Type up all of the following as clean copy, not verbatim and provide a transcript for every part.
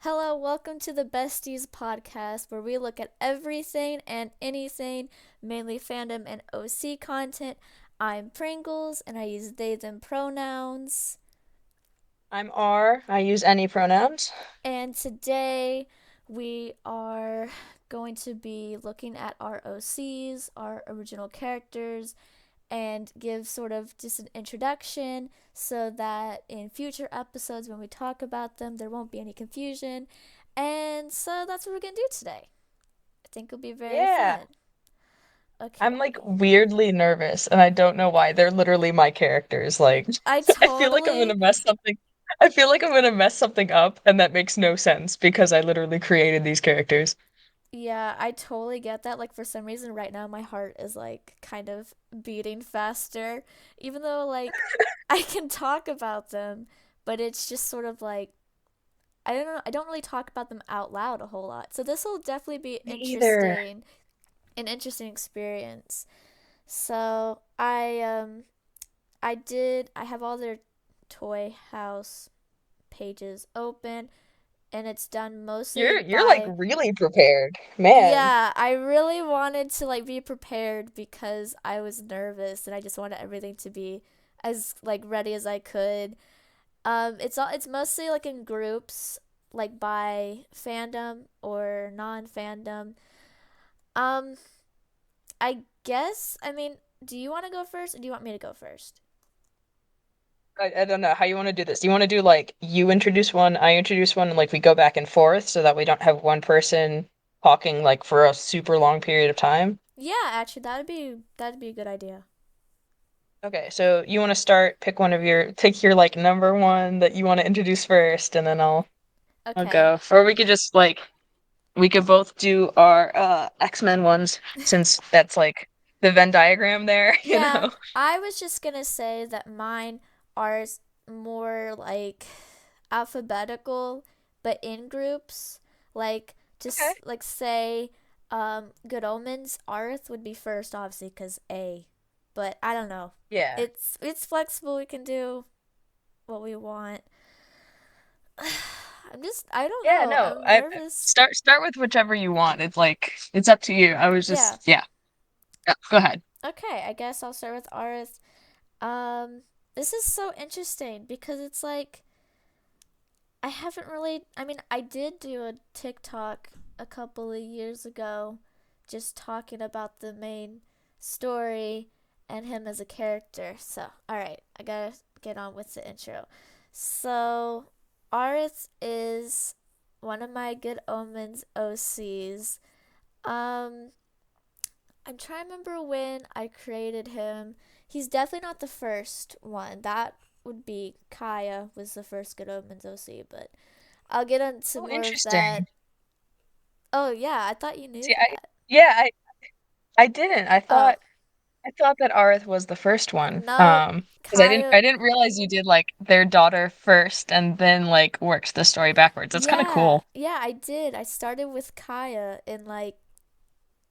Hello, welcome to the Besties podcast where we look at everything and anything, mainly fandom and OC content. I'm Pringles and I use they them pronouns. I'm R. I use any pronouns. And today we are going to be looking at our OCs, our original characters, and give sort of just an introduction so that in future episodes when we talk about them, there won't be any confusion. And so that's what we're going to do today. I think it'll be very Yeah. fun. Okay. I'm like weirdly nervous and I don't know why. They're literally my characters. Like I I feel like I'm gonna totally, mess something I feel like I'm gonna mess something up and that makes no sense because I literally created these characters. yeah, I totally get that. Like, for some reason, right now, my heart is like kind of beating faster, even though, like, I can talk about them, but it's just sort of like, I don't know, I don't really talk about them out loud a whole lot. So, this will definitely be Me either. an interesting experience. So, I have all their toy house pages open, and it's done mostly You're like by. really prepared. Man. Yeah, I really wanted to like be prepared because I was nervous and I just wanted everything to be as like ready as I could. It's mostly like in groups, like by fandom or non-fandom. Um, I mean, do you want to go first or do you want me to go first? I don't know how you want to do this. Do you want to do like you introduce one, I introduce one, and like we go back and forth so that we don't have one person talking like for a super long period of time? Yeah, actually, that'd be a good idea. Okay, so you want to start, pick your like number one that you want to introduce first, and then I'll Okay. go. Or we could just like we could both do our X-Men ones since that's like the Venn diagram there, you Yeah, know? I was just gonna say that mine are more like alphabetical, but in groups. Like Okay. just like say, Good Omens. Arth would be first, obviously, cause A. But I don't know. Yeah. It's flexible. We can do what we want. I don't Yeah, know. no. I'm I nervous. start with whichever you want. It's like it's up to you. I was Yeah. just yeah. Yeah, go ahead. Okay. I guess I'll start with Arth. Um, this is so interesting because it's like I haven't really. I mean, I did do a TikTok a couple of years ago just talking about the main story and him as a character. So, alright, I gotta get on with the intro. So, Arith is one of my Good Omens OCs. Um, I'm trying to remember when I created him. He's definitely not the first one. That would be Kaya was the first Good Omens OC, but I'll get into Oh, more of interesting. that. Oh yeah, I thought you knew See, that. yeah, I didn't. Oh I thought that Arth was the first one. no, Because Kaya. I didn't realize you did like their daughter first and then like worked the story backwards. That's kind of Yeah, cool. yeah, I did. I started with Kaya in like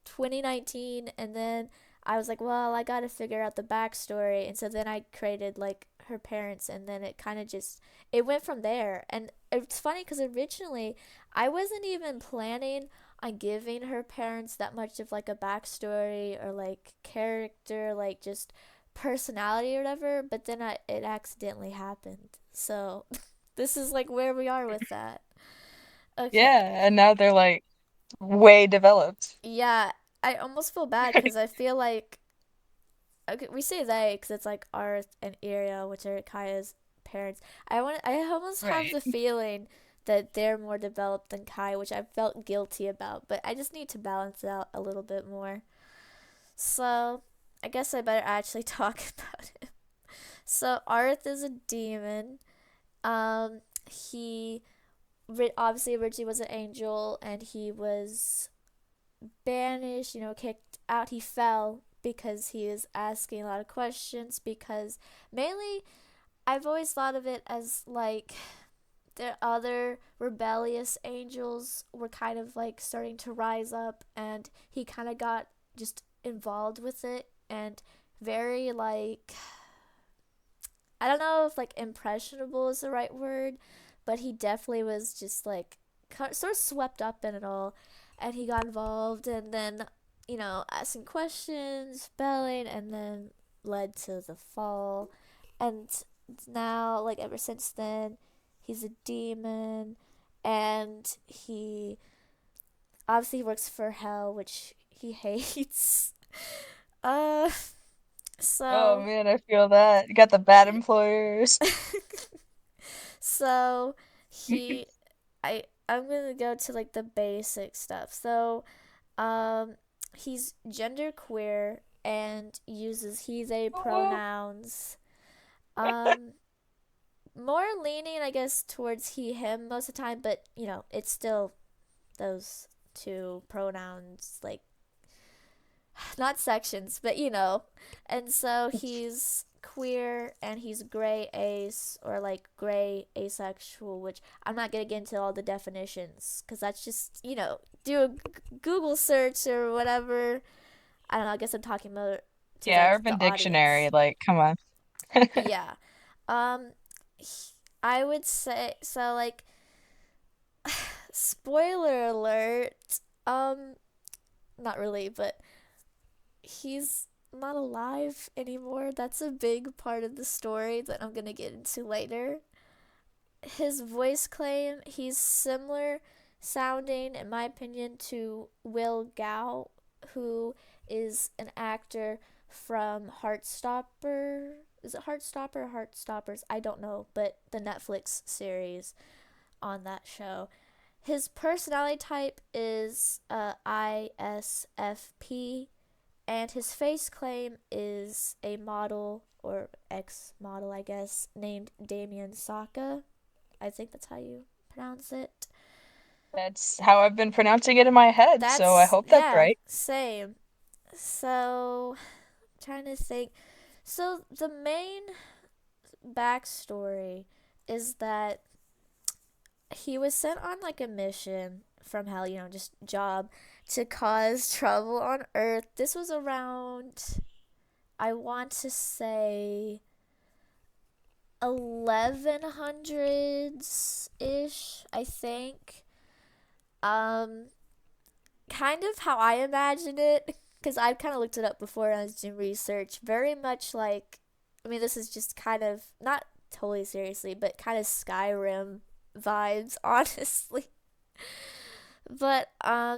2019, and then I was like, well, I gotta figure out the backstory, and so then I created like her parents, and then it kind of just it went from there. And it's funny because originally I wasn't even planning on giving her parents that much of like a backstory or like character, like just personality or whatever. But then it accidentally happened. So this is like where we are with that. Okay. Yeah, and now they're like way developed. Yeah, I almost feel bad because I feel like okay, we say they because it's like Arth and Iria, which are Kaya's parents. I almost have Right. the feeling that they're more developed than Kaya, which I felt guilty about, but I just need to balance it out a little bit more. So I guess I better actually talk about it. So Arth is a demon. He obviously originally was an angel, and he was banished, kicked out. He fell because he was asking a lot of questions. Because mainly, I've always thought of it as like the other rebellious angels were kind of like starting to rise up, and he kind of got just involved with it and very like I don't know if like impressionable is the right word, but he definitely was just like sort of swept up in it all, and he got involved, and then asking questions, belling, and then led to the fall, and now like ever since then, he's a demon, and he obviously works for hell, which he hates. uh, Oh so man, I feel that. You got the bad employers. so he I'm gonna go to like the basic stuff. So um he's genderqueer and uses he they Oh, pronouns. Um More leaning I guess towards he him most of the time, but it's still those two pronouns, like not sections, but And so he's queer and he's gray ace or like gray asexual, which I'm not going to get into all the definitions because that's just, do a Google search or whatever. I don't know. I guess I'm talking about to yeah, like the Urban Dictionary, audience. like, come on. Yeah. Um, I would say so. Like, spoiler alert. Not really, but he's not alive anymore. That's a big part of the story that I'm going to get into later. His voice claim, he's similar sounding, in my opinion, to Will Gow, who is an actor from Heartstopper. Is it Heartstopper or Heartstoppers? I don't know, but the Netflix series on that show. His personality type is ISFP, and his face claim is a model or ex model, I guess, named Damien Saka. I think that's how you pronounce it. That's how I've been pronouncing it in my head, so I hope that's Yeah, right. same. So, I'm trying to think. So, the main backstory is that he was sent on like a mission from hell, just job to cause trouble on Earth. This was around, I want to say, 1100s ish, I think. Um, Kind of how I imagine it, because I've kind of looked it up before and I was doing research. Very much like, I mean, this is just kind of not totally seriously, but kind of Skyrim vibes, honestly. But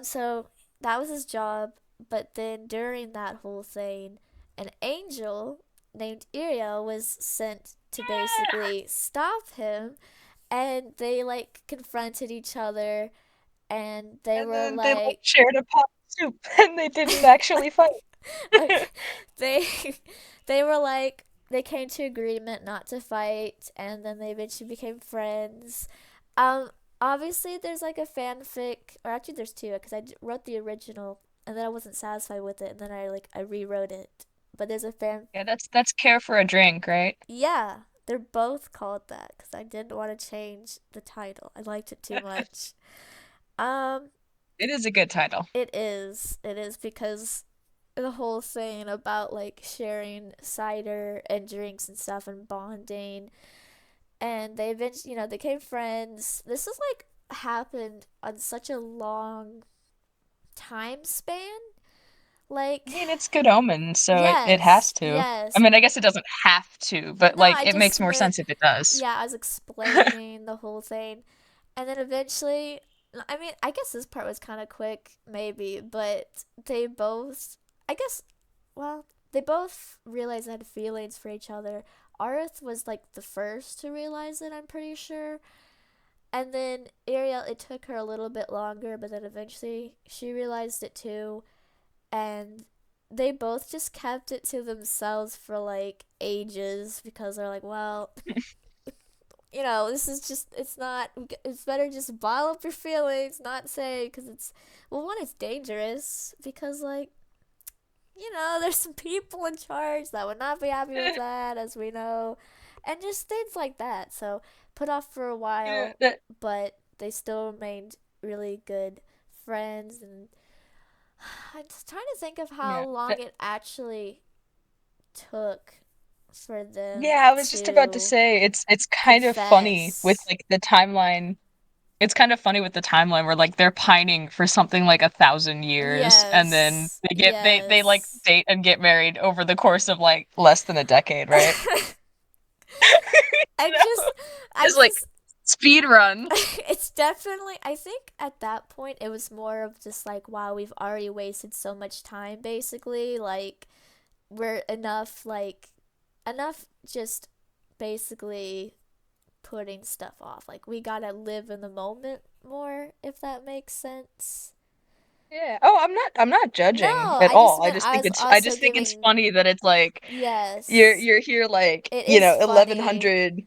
so that was his job. But then during that whole thing, an angel named Uriel was sent to basically stop him, and they like confronted each other, and they And were then they like like, shared a pot of soup and they didn't actually fight. okay, they they were like they came to agreement not to fight, and then they eventually became friends. Um, Obviously there's like a fanfic, or actually there's two, because wrote the original and then I wasn't satisfied with it, and then I rewrote it. But there's a fan. Yeah, that's care for a drink, right? Yeah, they're both called that because I didn't want to change the title. I liked it too much. Um, It is a good title. it is because the whole thing about like sharing cider and drinks and stuff and bonding, and they eventually they became friends. This is like happened on such a long time span, I like mean, it's good omen, so it has yes, to. I yes. mean, I guess it doesn't have to, but No, like I it makes just more meant, sense if it does. yeah, I was explaining the whole thing. And then eventually, I mean, I guess this part was kind of quick, maybe, but they both, I guess, well, they both realized they had feelings for each other. Arth was like the first to realize it, I'm pretty sure. And then Ariel, it took her a little bit longer, but then eventually she realized it too. And they both just kept it to themselves for like ages because they're like, well, this is just, it's not, it's better just bottle up your feelings, not say, because it's, well, one, it's dangerous because, like, there's some people in charge that would not be happy with that, as we know, and just things like that. So, put off for a Yeah, while, but they still remained really good friends. And I'm just trying to think of how yeah. long it actually took for them Yeah, I was just about to to say it's kind of funny with confess. like the timeline. it's kind of funny with the timeline where like they're pining for something like 1,000 years, and then Yes. they like Yes. date and get married over the course of like less than a decade, right? I You know? just I Just like just speed run. it's definitely, I think at that point it was more of just like, wow, we've already wasted so much time basically, like we're enough just basically putting stuff off. Like we gotta live in the moment more, if that makes sense. Yeah. Oh, I'm not No, judging at I just all. I meant just I think was I also just think it's giving, funny that it's like yes, you're here like, it is eleven funny. hundred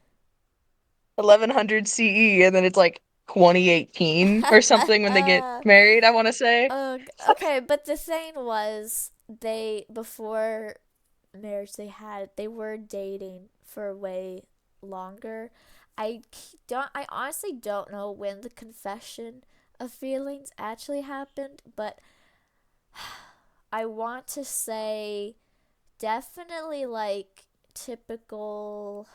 1100 CE, and then it's like 2018 or something when they get married, I want to say. Okay, but the thing was, they before marriage they were dating for way longer. I honestly don't know when the confession of feelings actually happened, but I want to say definitely like typical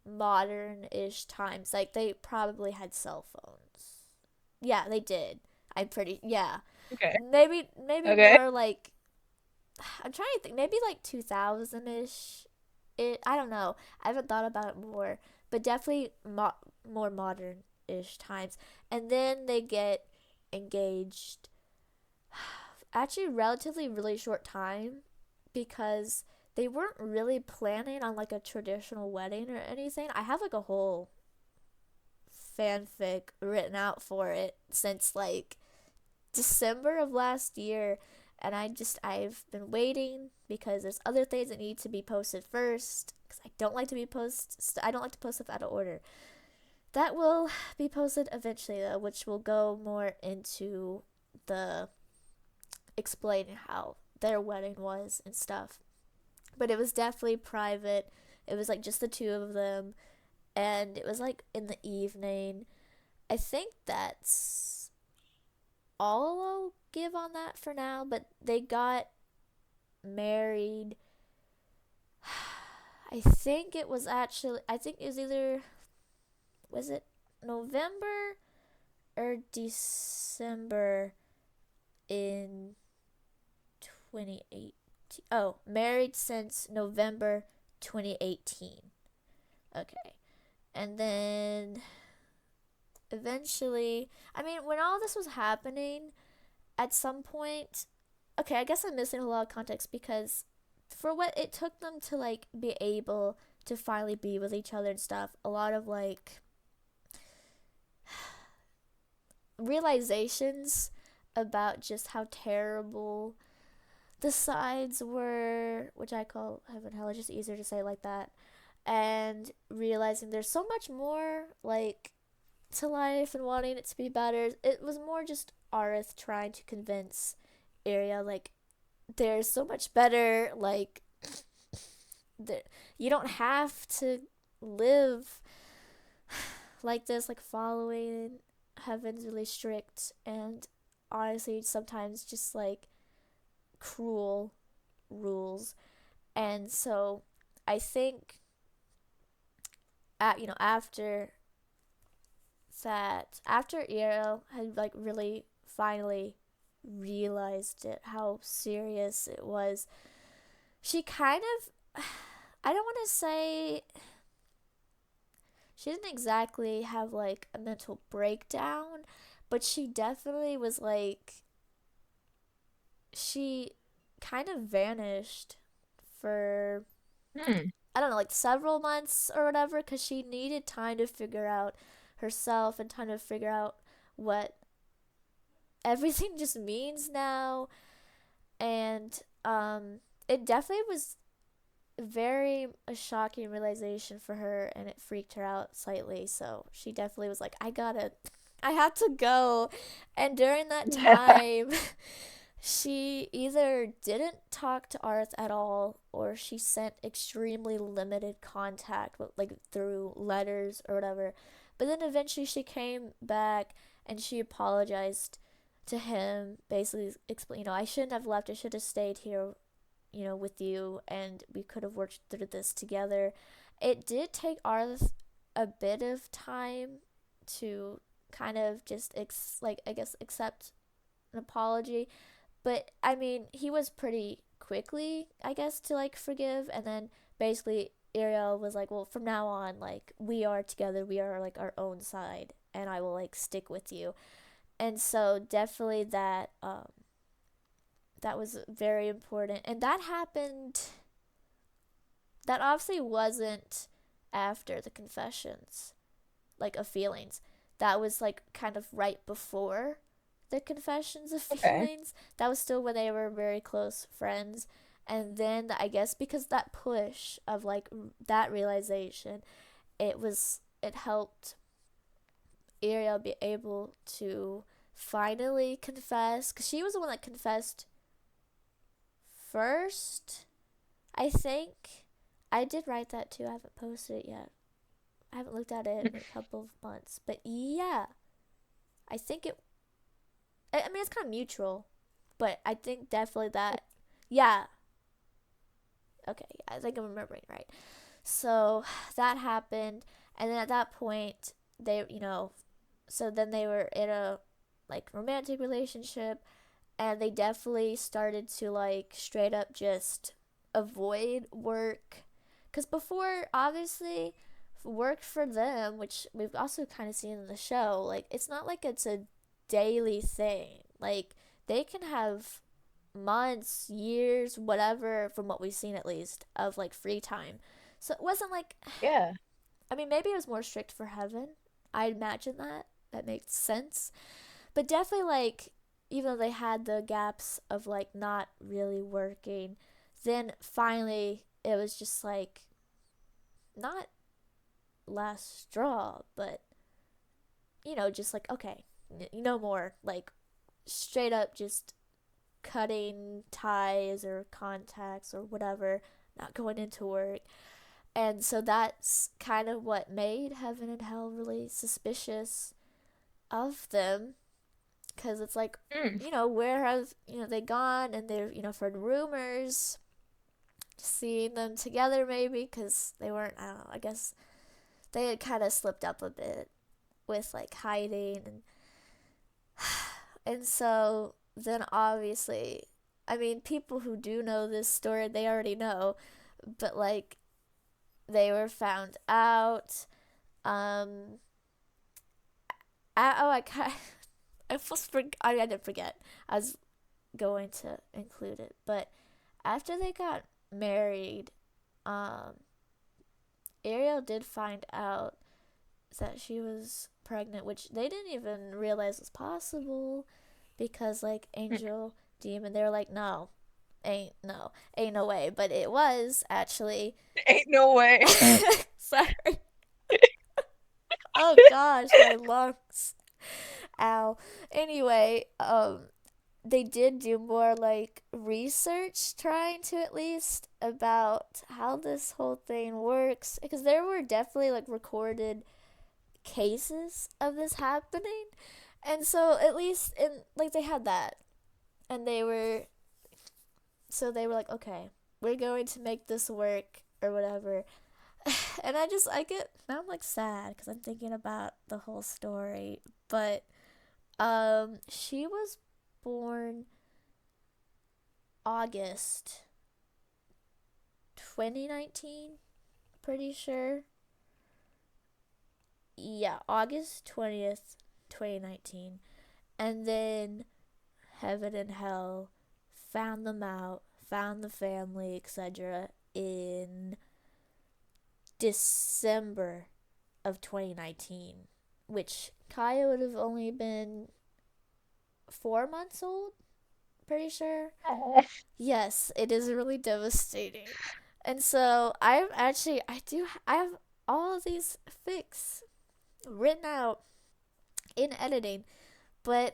modern-ish times. Like they probably had cell phones. Yeah, they did. Yeah. Okay. Maybe Okay. more like, I'm trying to think, maybe like 2000-ish. I don't know. I haven't thought about it more, but definitely more modern-ish times. And then they get engaged actually relatively really short time, because they weren't really planning on like a traditional wedding or anything. I have like a whole fanfic written out for it since like December of last year, and I've been waiting because there's other things that need to be posted first, because I don't like to post stuff out of order. That will be posted eventually though, which will go more into the explaining how their wedding was and stuff. But it was definitely private. It was like just the two of them, and it was like in the evening. I think that's all I'll give on that for now, but they got married. I think it was either, was it November or December in 2018? Oh, married since November 2018. Okay. And then eventually, I mean, when all this was happening, at some point, okay, I guess I'm missing a lot of context, because for what it took them to like be able to finally be with each other and stuff, a lot of like realizations about just how terrible the sides were, which I call heaven and hell, it's just easier to say like that, and realizing there's so much more like to life and wanting it to be better. It was more just Arith trying to convince Arya like there's so much better, like that you don't have to live like this, like following heaven's really strict and honestly sometimes just like cruel rules. And so I think after after Eero had like really finally realized it, how serious it was, she kind of, I don't want to say, she didn't exactly have like a mental breakdown, but she definitely was like, she kind of vanished for, Hmm. I don't know, like several months or whatever, because she needed time to figure out herself and time to figure out what everything just means now. And it definitely was very a shocking realization for her, and it freaked her out slightly, so she definitely was like, I had to go. And during that time she either didn't talk to Arth at all, or she sent extremely limited contact like through letters or whatever. But then eventually she came back and she apologized to him, basically explain, I shouldn't have left, I should have stayed here, with you, and we could have worked through this together. It did take Arth a bit of time to kind of just like I guess accept an apology. But I mean, he was pretty quickly, I guess, to like forgive, and then basically Ariel was like, "Well, from now on, like we are together, we are like our own side, and I will like stick with you." And so definitely that was very important, and that happened. That obviously wasn't after the confessions, like of feelings. That was like kind of right before the confessions of Okay. feelings. That was still when they were very close friends. And then I guess because that push of like that realization, it helped Ariel be able to finally confess, because she was the one that confessed first, I think. I did write that too. I haven't posted it yet. I haven't looked at it in a couple of months. But yeah, I think it. I mean, it's kind of mutual, but I think definitely that. Yeah. Okay. I think I'm remembering right. So that happened, and then at that point, so then they were in a like romantic relationship, and they definitely started to like straight up just avoid work, because before obviously worked for them, which we've also kind of seen in the show, like it's not like it's a daily thing. Like they can have months, years, whatever, from what we've seen at least, of like free time. So it wasn't like, Yeah. I mean, maybe it was more strict for heaven. I imagine that makes sense. But definitely like, even though they had the gaps of like not really working, then finally it was just like not last straw, but just like, okay, no more, like straight up just cutting ties or contacts or whatever, not going into work. And so that's kind of what made heaven and hell really suspicious of them, because it's like, Mm. where have they gone? And they're heard rumors, seeing them together maybe, because they weren't, I don't know, I guess they had kind of slipped up a bit with like hiding, and so then obviously, I mean, people who do know this story, they already know, but like they were found out. um I kind I almost I didn't forget. I was going to include it, but after they got married, um Ariel did find out that she was pregnant, which they didn't even realize was possible, because like Angel, Demon, they were like, no, ain't no way. But it was actually. Ain't no way. Sorry. Oh gosh, my lungs. Ow. Anyway, they did do more like research, trying to at least, about how this whole thing works, because there were definitely like recorded cases of this happening. And so at least in like they had that, and they were like, okay, we're going to make this work or whatever. And I get now, I'm like sad because I'm thinking about the whole story. But she was born August 2019, pretty sure. Yeah, August 20th, 2019. And then heaven and hell found them out, found the family, etc., in December of 2019, which Kaya would have only been 4 months old, pretty sure. Yes, it is really devastating. And so I have all of these fics written out in editing, but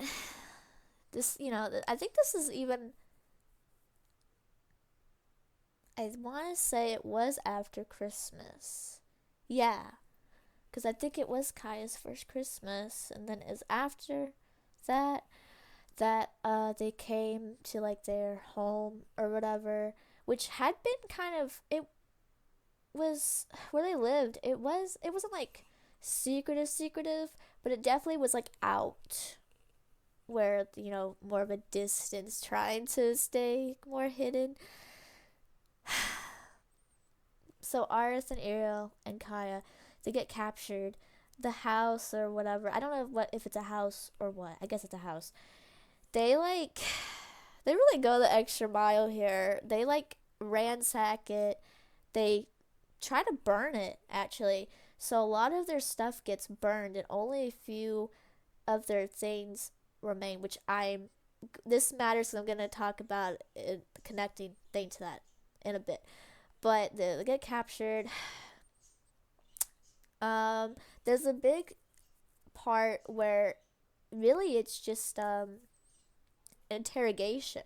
this, I think this is even, I want to say it was after Christmas. Yeah, because I think it was Kaya's first Christmas, and then it was after that they came to like their home or whatever, which had been kind of, it was where they lived. It wasn't like secretive, but it definitely was like out where, more of a distance, trying to stay more hidden. So Aris and Ariel and Kaya, they get captured. The house or whatever. I don't know if it's a house or what. I guess it's a house. They like they really go the extra mile here. They like ransack it. They try to burn it actually. So a lot of their stuff gets burned and only a few of their things remain, which I'm this matters because I'm going to talk about a connecting thing to that in a bit. But they get captured. Um, there's a big part where really it's just interrogation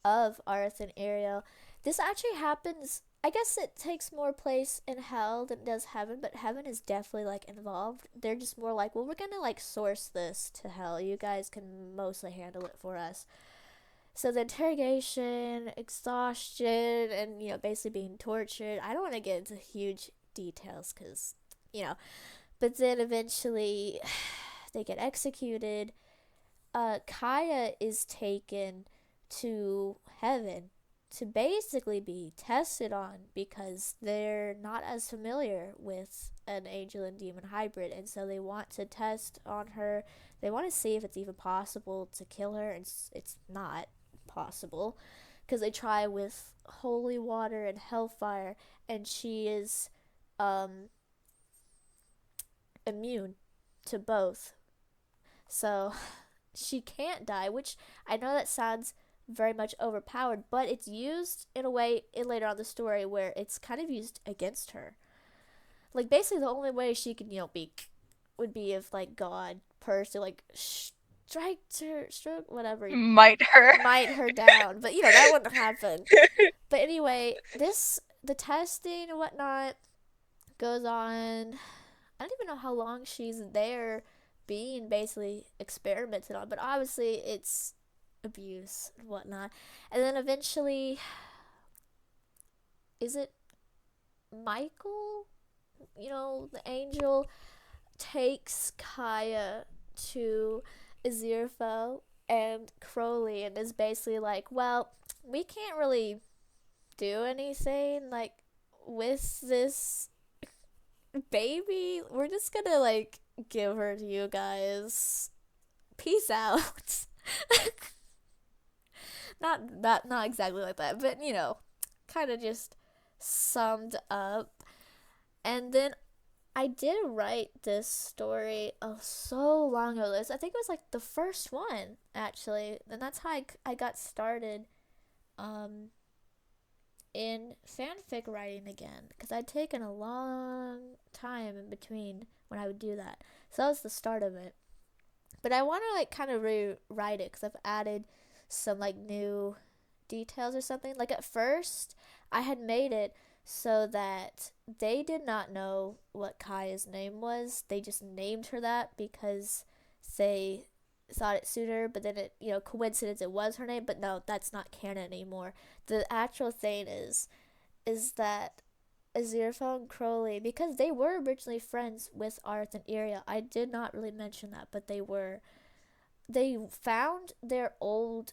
of Arth and Ariel. This actually happens. I guess it takes more place in hell than it does heaven, but heaven is definitely like involved. They're just more like, well, we're gonna like source this to hell. You guys can mostly handle it for us. So the interrogation, exhaustion, and basically being tortured. I don't want to get into huge details because you know. But then eventually, they get executed. Kaya is taken to heaven to basically be tested on because they're not as familiar with an angel and demon hybrid, and so they want to test on her. They want to see if it's even possible to kill her, and it's not possible because they try with holy water and hellfire, and she is um, immune to both. So she can't die, which I know that sounds very much overpowered, but it's used in a way in later on the story where it's kind of used against her. Like basically the only way she could, be would be if like God personally like stroke whatever, Might her. might her down. But that wouldn't happen. But anyway, the testing and whatnot goes on. I don't even know how long she's there being basically experimented on, but obviously it's abuse and whatnot. And then eventually, is it Michael? The angel takes Kaya to Aziraphale and Crowley and is basically like, well, we can't really do anything like with this baby. We're just gonna like give her to you guys. Peace out. Not exactly like that, but kind of just summed up. And then I did write this story so long ago. I think it was like the first one actually, and that's how I got started um in fanfic writing again because I'd taken a long time in between when I would do that. So that was the start of it. But I want to like kind of rewrite it because I've added some like new details or something. Like at first, I had made it so that they did not know what Kaya's name was. They just named her that because they thought it suited her. But then coincidence, it was her name. But no, that's not canon anymore. The actual thing is that Aziraphale and Crowley, because they were originally friends with Arth and Iria. I did not really mention that, but they were. They found their old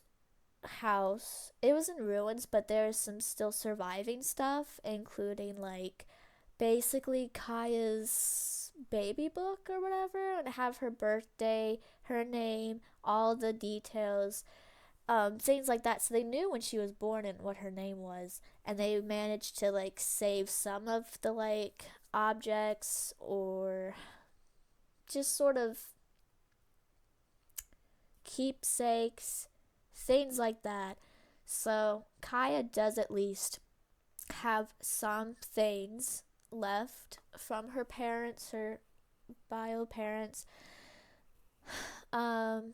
house. It was in ruins, but there's some still surviving stuff, including like basically Kaya's baby book or whatever, and have her birthday, her name, all the details, things like that. So they knew when she was born and what her name was, and they managed to like save some of the like objects or just sort of keepsakes, things like that. So Kaya does at least have some things left from her parents, her bio parents, um,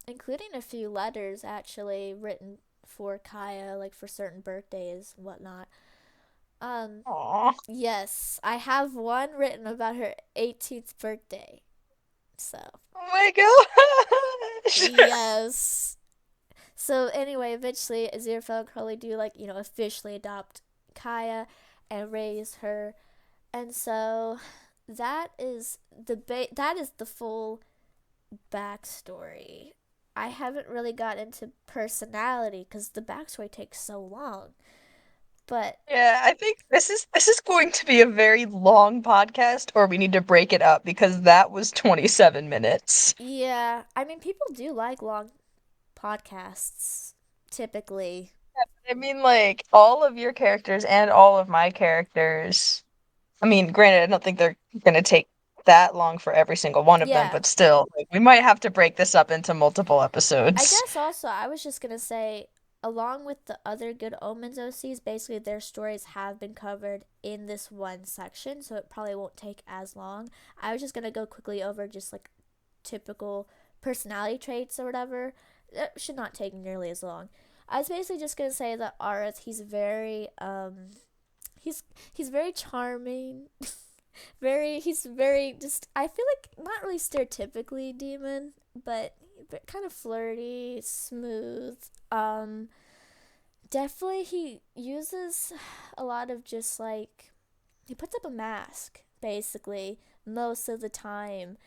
including a few letters actually written for Kaya, like for certain birthdays and whatnot. Um, Aww. yes, I have one written about her 18th birthday. So, Oh my gosh. yes. So anyway, eventually Aziraphale and Crowley do like, officially adopt Kaya and raise her. And so that is the full backstory. I haven't really got into personality because the backstory takes so long. But Yeah, I think this is going to be a very long podcast, or we need to break it up because that was 27 minutes. yeah, I mean, people do like long podcasts typically. I mean, like all of your characters and all of my characters. I mean, granted, I don't think they're gonna take that long for every single one of them, Yeah, but still, like, we might have to break this up into multiple I episodes. guess also I was just gonna say, along with the other Good Omens OCs, basically their stories have been covered in this one section, so it probably won't take as long. I was just gonna go quickly over just like typical personality traits or whatever. It should not take nearly as long. I was basically just gonna say that Arith, he's he's very charming. He's very just, I feel like not really stereotypically demon, but kind of flirty, smooth. Definitely he uses a lot of just like, he puts up a mask basically most of the time,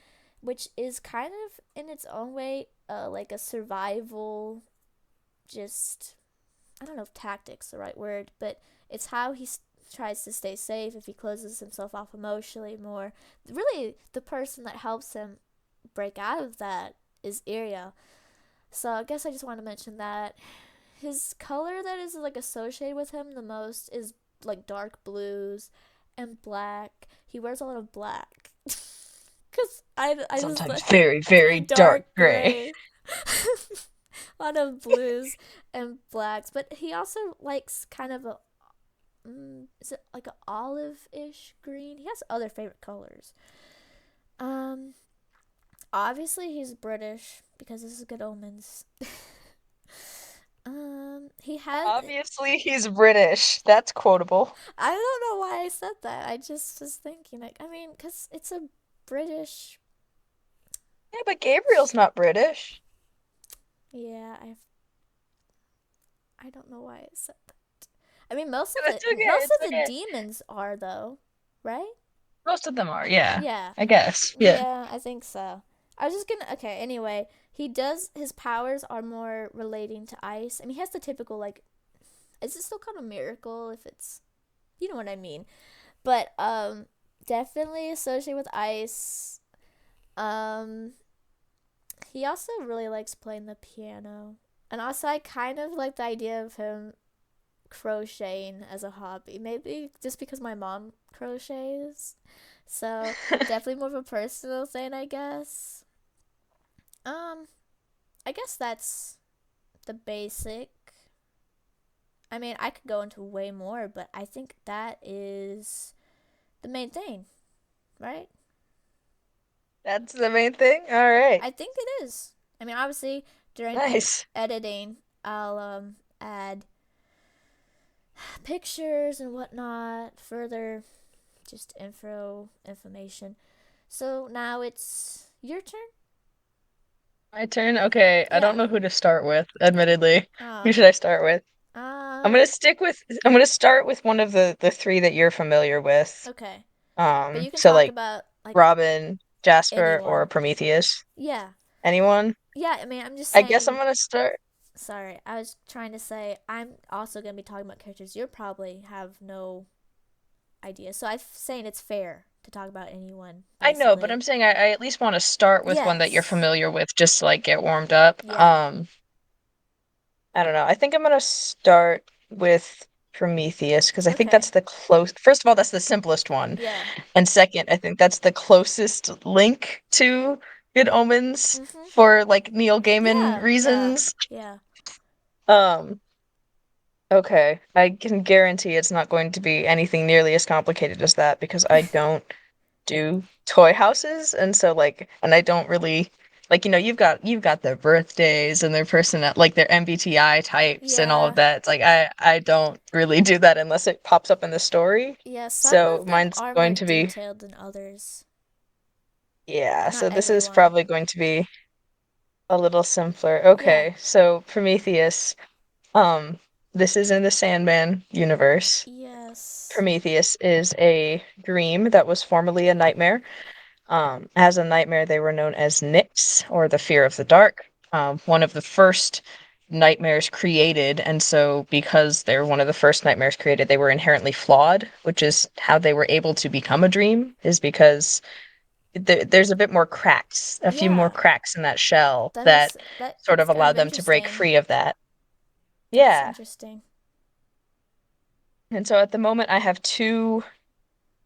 which is kind of in its own way like a survival, just, I don't know if tactics the right word, but it's how tries to stay safe if he closes himself off emotionally more. Really, the person that helps him break out of that is Iria. So I guess I just want to mention that his color that is like associated with him the most is like dark blues and black. He wears a lot of black. Cause I just Sometimes like very, very very dark dark gray. gray. A lot of blues and blacks, but he also likes kind of a is it like an olive-ish green? He has other favorite colors. Um, Obviously he's British because this is Good Omens. He has. Obviously, he's British. That's quotable. I don't know why I said that. I just was thinking like, I mean, cause it's a British. Yeah, but Gabriel's not British. Yeah, I don't know why I said that. I mean, It's okay. most It's of the okay. demons are though, right? Most of them are, yeah. Yeah, I guess. Yeah. yeah, I think so. I was just gonna. Okay, anyway, he does. His powers are more relating to ice. I mean, he has the typical, like, is it still called a miracle if it's. You know what I mean. But, definitely associated with ice. Um, he also really likes playing the piano. And also, I kind of like the idea of him crocheting as a hobby. Maybe just because my mom crochets. So, definitely more of a personal thing, I guess. Um, I guess that's the basic. I mean, I could go into way more, but I think that is the main thing, right? That's the main thing? All right. I think it is. I mean, obviously, during Nice. editing, I'll add pictures and whatnot, further just information. So now it's your turn? My turn. Okay, I don't Yeah. know who to start with, admittedly. Who Uh, should I start with? I'm um, gonna stick with I'm gonna start with one of the three that you're familiar with. okay. But you can So talk like about, like, Robin, Jasper, or anyone. Prometheus. Yeah. Anyone? Yeah, I mean, I'm just I guess I'm saying. gonna start. Sorry, I was trying to say I'm also gonna be talking about characters you probably have no idea. So I'm saying it's fair to talk about anyone, I know, but basically. I'm saying I at least want to start with one that you're Yes. familiar with just to like get warmed up. Yeah. I don't know. I think I'm gonna start with Prometheus because I think Okay. that's the close. First of all, that's the simplest one, Yeah. and second, I think that's the closest link to Good Omens Mhm. for like Neil Gaiman Yeah. Yeah. reasons. Yeah. Um, okay, I can guarantee it's not going to be anything nearly as complicated as that because I don't do toy houses, and so like, and I don't really like, you've got their birthdays and their like their MBTI types and all of Yeah. that. It's like I don't really do that unless it pops up in the story. Yeah. Some So of them mine's are more going to be, detailed than others, yeah, but not so this is everyone. probably going to be a little simpler. Yeah. Okay, so Prometheus, um this is in the Sandman universe. Yes. Prometheus is a dream that was formerly a nightmare. As a nightmare, they were known as Nyx, or the fear of the dark, one of the first nightmares created. And so, because they're one of the first nightmares created, they were inherently flawed, which is how they were able to become a dream, is because there's a bit more cracks, a few more Yeah. cracks in that shell That that makes that sort of it's kind allow of them to break interesting. free of that. That's Yeah. interesting. And so at the moment, I have two.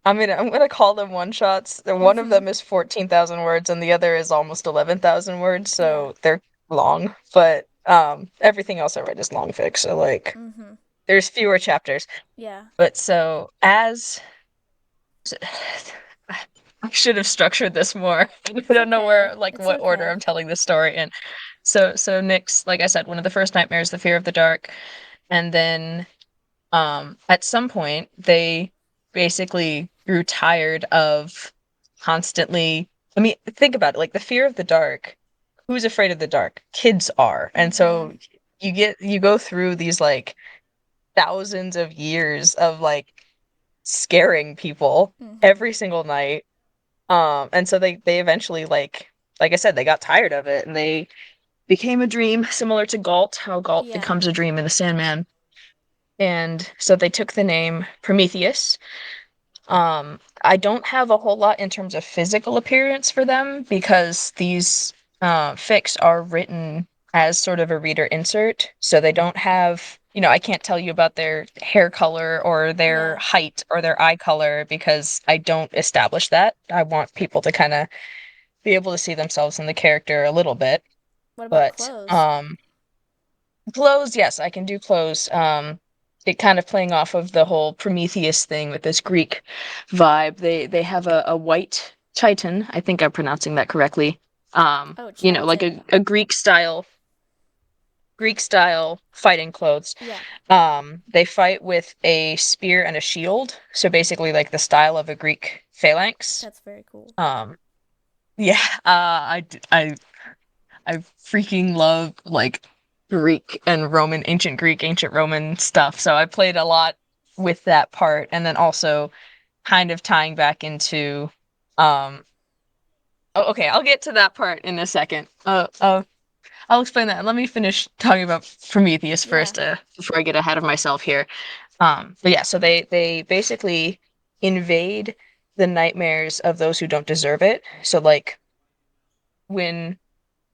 I'm gonna call them one shots. One of Mhm. them is 14,000 words, and the other is almost 11,000 words. Yeah. So they're long, but everything else I write is long fic. So like, Mhm. there's fewer chapters. Yeah. But so as I should have structured this more. I It's don't know where, okay. like, It's what order okay. I'm telling this story in. So Nyx, like I said, one of the first nightmares, the fear of the dark, and then at some point they basically grew tired of constantly. I mean, think about it, like the fear of the dark. Who's afraid of the dark? Kids are. And Mhm. so you go through these like thousands of years of like scaring people Mhm. every single night. And so they eventually like I said, they got tired of it and they became a dream similar to Galt, how Galt Yeah. becomes a dream in the Sandman. And so they took the name Prometheus. I don't have a whole lot in terms of physical appearance for them because these fics are written as sort of a reader insert. So they don't have, I can't tell you about their hair color or their Yeah. height or their eye color because I don't establish that. I want people to kind of be able to see themselves in the character a little bit. What about But clothes? clothes, yes, I can do clothes. It kind of playing off of the whole Prometheus thing with this Greek vibe. They have a white Titan. I think I'm pronouncing that correctly. Oh, Like chitin. a Greek style fighting clothes. Yeah. They fight with a spear and a shield. So basically like the style of a Greek phalanx. That's very cool. Um, yeah, I freaking love like Greek and Roman, ancient Greek, ancient Roman stuff. So I played a lot with that part, and then also kind of tying back into. Oh, okay, I'll get to that part in a second. I'll explain that. Let me finish talking about Prometheus Yeah. first, before I get ahead of myself here. But yeah, so they basically invade the nightmares of those who don't deserve it. So like when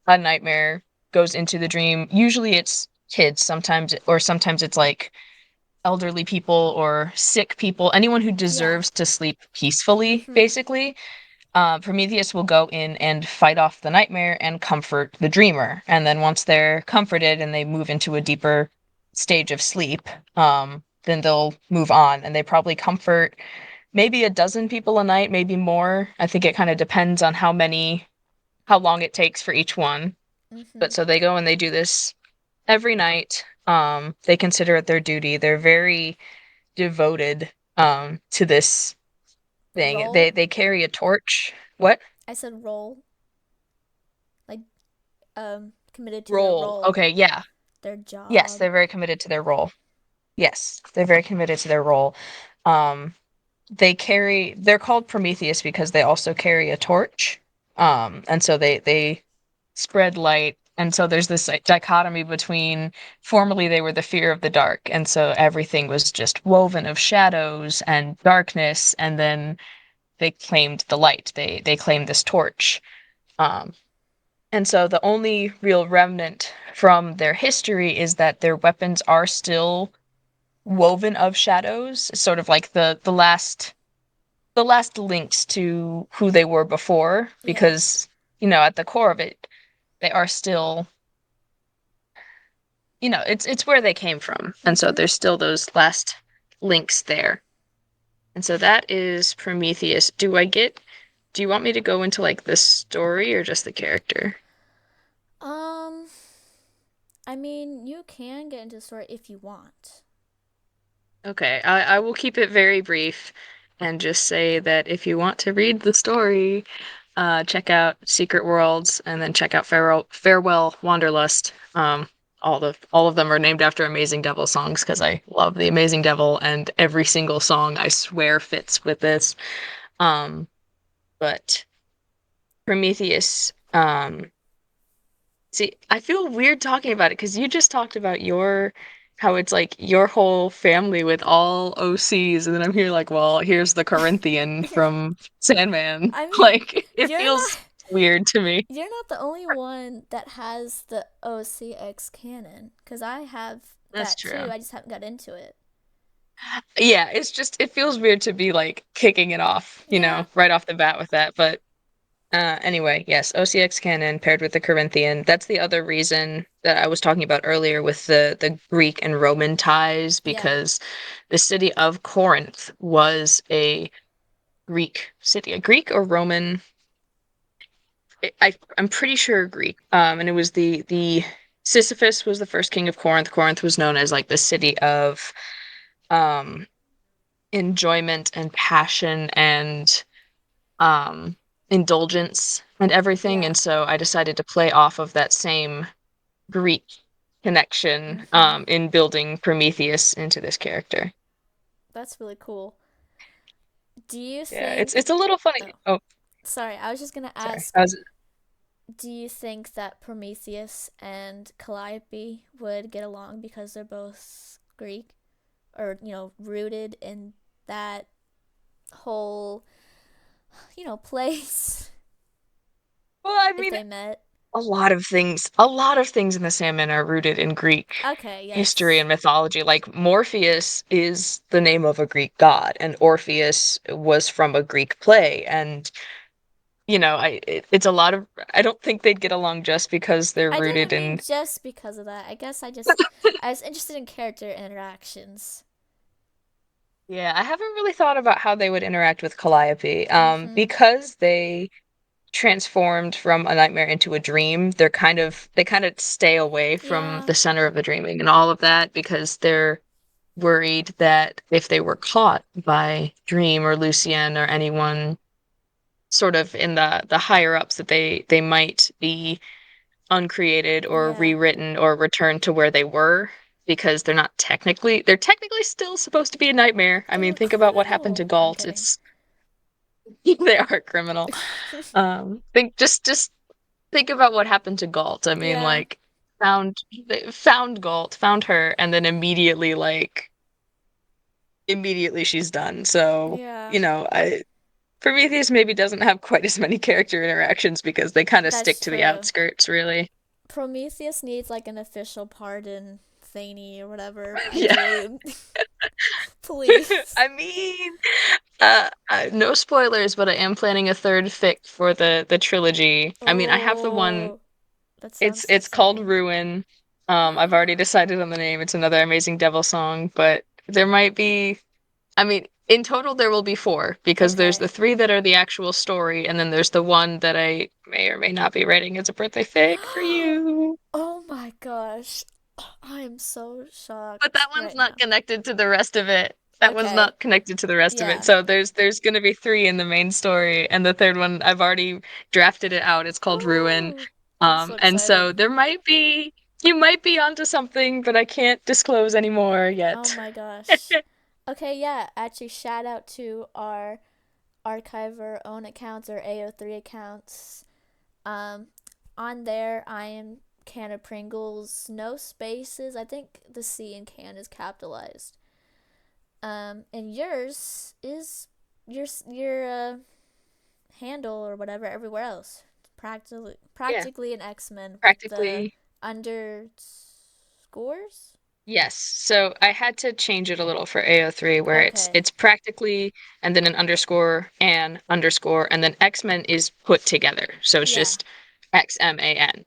a nightmare goes into the dream. Usually it's kids sometimes, or sometimes it's like elderly people or sick people, anyone who Yeah. deserves to sleep peacefully, Mhm. basically. Prometheus will go in and fight off the nightmare and comfort the dreamer. And then once they're comforted and they move into a deeper stage of sleep, then they'll move on and they probably comfort maybe a dozen people a night, maybe more. I think it kind of depends on how long it takes for each one. But Mhm. so they go and they do this every night. They consider it their duty. They're very devoted to this thing. They Roll. they carry a torch. What? I said roll. Like committed to their Role. role, Okay, yeah. their Yes, job. they're very committed to their role. Yes, they're very committed to their role. Um, they're called Prometheus because they also carry a torch. And so they spread light. And so there's this like, dichotomy between formerly they were the fear of the dark, and so everything was just woven of shadows and darkness, and then they claimed the light. They claimed this torch. Um, and so the only real remnant from their history is that their weapons are still woven of shadows, sort of like the last links to who they were before, Yeah. because at the core of it, they are still it's where they came from. And so Mhm. there's still those last links there. And so that is Prometheus. Do you want me to go into like the story or just the character? Um, I mean, you can get into the story if you want. Okay, I will keep it very brief and just say that if you want to read the story, check out Secret Worlds and then check out Farewell Wanderlust. all of them are named after Amazing Devil songs because I love the Amazing Devil, and every single song I swear fits with this. Um, but Prometheus, see, I feel weird talking about it because you just talked about your how it's like your whole family with all OCs, and then I'm here like, well, here's the Corinthian from Sandman. I mean, Like, it you're feels not weird to me. you're not the only one that has the OCX canon, because I have That's that too. true. I just haven't got into it. Yeah, it's just it feels weird to be like kicking it off, Yeah, right off the bat with that. But anyway, yes, OCX canon paired with the Corinthian. That's the other reason that I was talking about earlier with the Greek and Roman ties, yeah, because the city of Corinth was a Greek city, a Greek or Roman. I'm pretty sure Greek. And it was the Sisyphus was the first king of Corinth. Corinth was known as like the city of um enjoyment and passion and um indulgence and everything. yeah. And so I decided to play off of that same Greek connection Mm-hmm. in building Prometheus into this character. That's really cool. Do you Yeah, think? it's a little funny. Oh, Oh, sorry. I was just gonna sorry. ask. I was Do you think that Prometheus and Calliope would get along because they're both Greek, or rooted in that whole place? well, I If mean, they met. a lot of things in the Sandman are rooted in Greek Okay. history Yes. and mythology. Like Morpheus is the name of a Greek god, and Orpheus was from a Greek play. And it's a lot of. I don't think they'd get along just because they're I rooted didn't mean in. just because of that. I guess I was interested in character interactions. Yeah, I haven't really thought about how they would interact with Calliope. Mm-hmm. Because they transformed from a nightmare into a dream, they kind of stay away from Yeah. the center of the dreaming and all of that because they're worried that if they were caught by Dream or Lucien or anyone sort of in the higher ups that they might be uncreated or Yeah. rewritten or returned to where they were because they're technically still supposed to be a nightmare. I They're mean, a think about what happened to criminal. I'm Galt. kidding. It's they are criminal. Think just think about what happened to Galt. I mean, Yeah. like found they found Galt, found her, and then immediately she's done. So, Yeah. I Prometheus maybe doesn't have quite as many character interactions because they kind of stick That's to the true. outskirts, really. Prometheus needs like an official pardon thingy or whatever Yeah. interlude. Please. I mean, no spoilers, but I am planning a third fic for the trilogy. I mean, I have the one. Oh, that sounds so It's called exciting. Ruin. I've already decided on the name. It's another Amazing Devil song, but there might be. I mean, in total there will be four because there's Okay. the three that are the actual story, and then there's the one that I may or may not be writing as a birthday fic for you. Oh my gosh. I am so But shocked that one's right not now. connected to the rest of it. That one's Okay. not connected to the rest of it. Yeah. So there's gonna be three in the main story, and the third one I've already drafted it out. It's called Ruin. Oh, I'm so And so excited. there might be you might be onto something, but I can't disclose anymore Oh yet. my gosh. Okay, yeah. Actually, shout out to our archiver own accounts or AO3 accounts. Um, on there, I am Can-of-Pringles, no spaces. I think the C in can is capitalized. And yours is your handle or whatever everywhere else. Yeah, Practically an X-Men with the practically. underscores. Yes. So I had to change it a little for AO3 where Okay. it's practically and then an underscore and then X-Men is put together. So it's Yeah. just XMAN.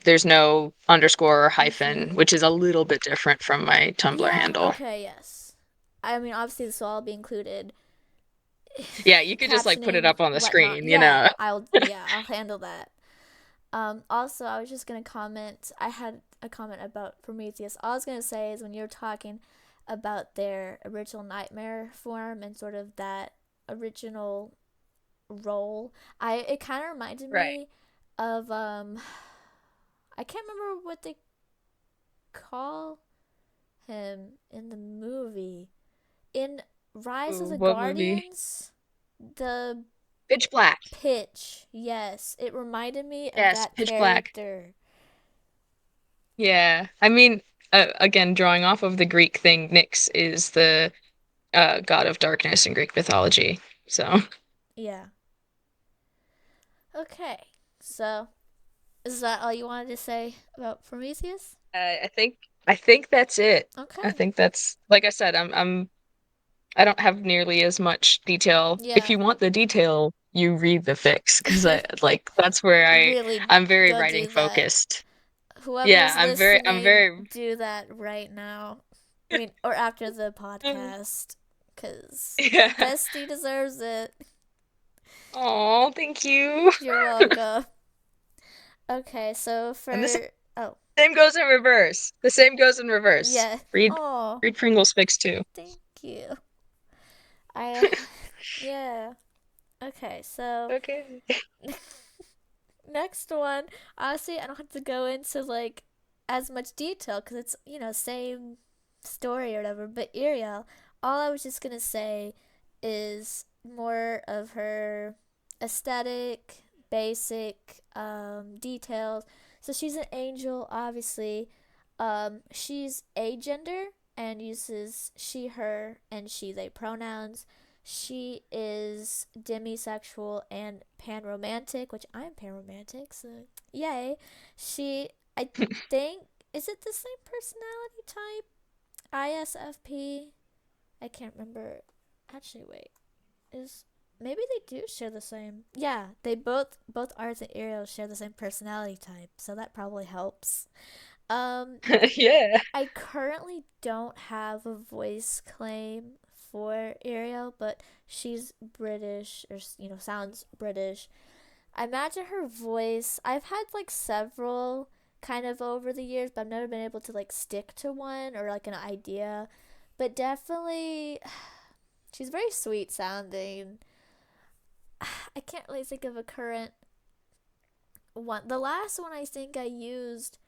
There's no underscore or hyphen, Mhm. which is a little bit different from my Tumblr Yeah. handle. Okay. Yes. I mean, obviously, this will all be included. Yeah, you could just like put it Captioning, up on the whatnot. screen, you Yeah. know. I'll handle that. Also, I was just gonna comment. I had a comment about Prometheus. All I was gonna say is when you were talking about their original nightmare form and sort of that original role, it kind of reminded Right. me of I can't remember what they call him in the movie? In Rise of Ooh, the what movie? Guardians, the Pitch Black. pitch. Yes, it reminded me of Yes, that Pitch Black. character. Yeah. I mean, again, drawing off of the Greek thing, Nyx is the god of darkness in Greek mythology. So, Yeah. Okay. So, is that all you wanted to say about Prometheus? I think I think that's it. I Okay. think that's like I said, I don't have nearly as much detail. If Yeah. you want the detail, you read the fix because I like that's where Really I'm very go writing do that. focused. Yeah, Whoever's I'm listening, very do that right now. I mean, or after the podcast, because yeah. Bestie deserves it. Oh, thank you. You're welcome. Okay, so And the for. Oh, same goes in reverse. The same goes in reverse. yeah. Read Oh, read Pringles fix too. thank you. I. Yeah. Okay, so Okay. next one, honestly, I don't have to go into like as much detail because it's same story or whatever. But Ariel, all I was just gonna say is more of her aesthetic, basic details. So she's an angel, obviously. She's agender and uses she, her, and she, they pronouns. She is demisexual and panromantic, which I'm panromantic, so yay. She, I think, is it the same personality type? ISFP? I can't remember. Actually, wait. Is maybe they do share the same. Yeah, they both Arts and Ariel share the same personality type, so that probably helps. Um, Yeah. I currently don't have a voice claim for Ariel, but she's British or sounds British. I imagine her voice. I've had like several kind of over the years, but I've never been able to like stick to one or like an idea. But definitely, she's very sweet sounding. I can't really think of a current one. The last one I think I used,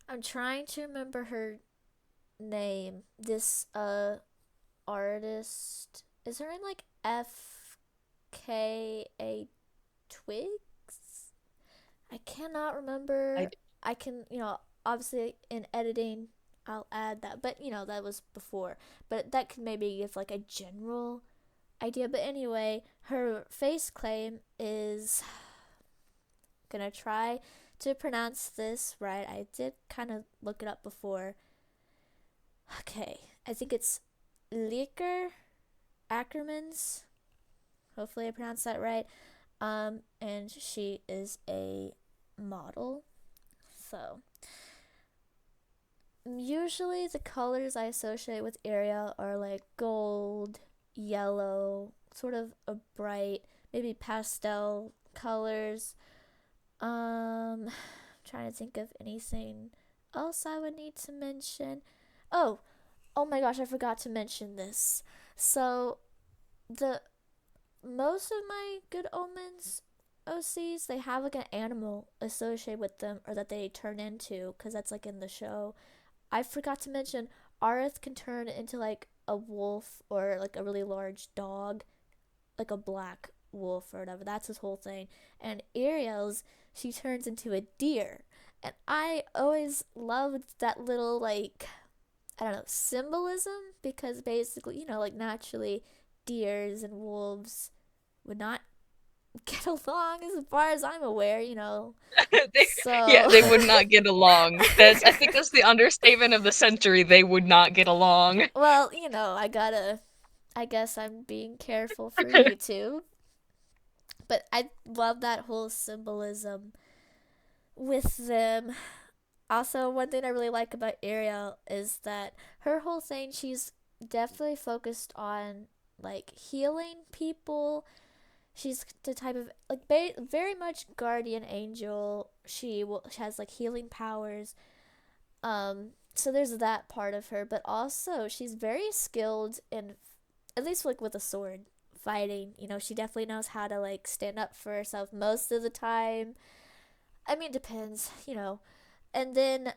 I'm trying to remember her name. This artist, is her name like FKA Twigs? I cannot I remember. I can, obviously in editing I'll add that, but that was before. But that could maybe give like a general idea. But anyway, her face claim is gonna try to pronounce this right. I did kind of look it up before. Okay, I think it's Liker Ackermans. Hopefully, I pronounced that right. And she is a model. So, usually the colors I associate with Ariel are like gold, yellow, sort of a bright, maybe pastel colors. Trying to think of anything else I would need to mention. Oh, oh my gosh, I forgot to mention this. So, the most of my good omens OCs, they have like an animal associated with them or that they turn into because that's like in the show. I forgot to mention Arith can turn into like a wolf or like a really large dog, like a black wolf or whatever. That's his whole thing. And Ariel's, she turns into a deer. And I always loved that little like I don't know, symbolism because basically, like naturally deers and wolves would not get along as far as I'm aware. they, yeah, So they would not get along. That's I think that's the understatement of the century. They would not get along. well, I guess I'm being careful for YouTube, but I love that whole symbolism with them. Also, one thing I really like about Ariel is that her whole thing, she's definitely focused on like healing people. She's the type of like very much guardian angel. She has like healing powers. So there's that part of her, but also she's very skilled in at least like with a sword fighting. She definitely knows how to like stand up for herself most of the time. I mean, it depends. And then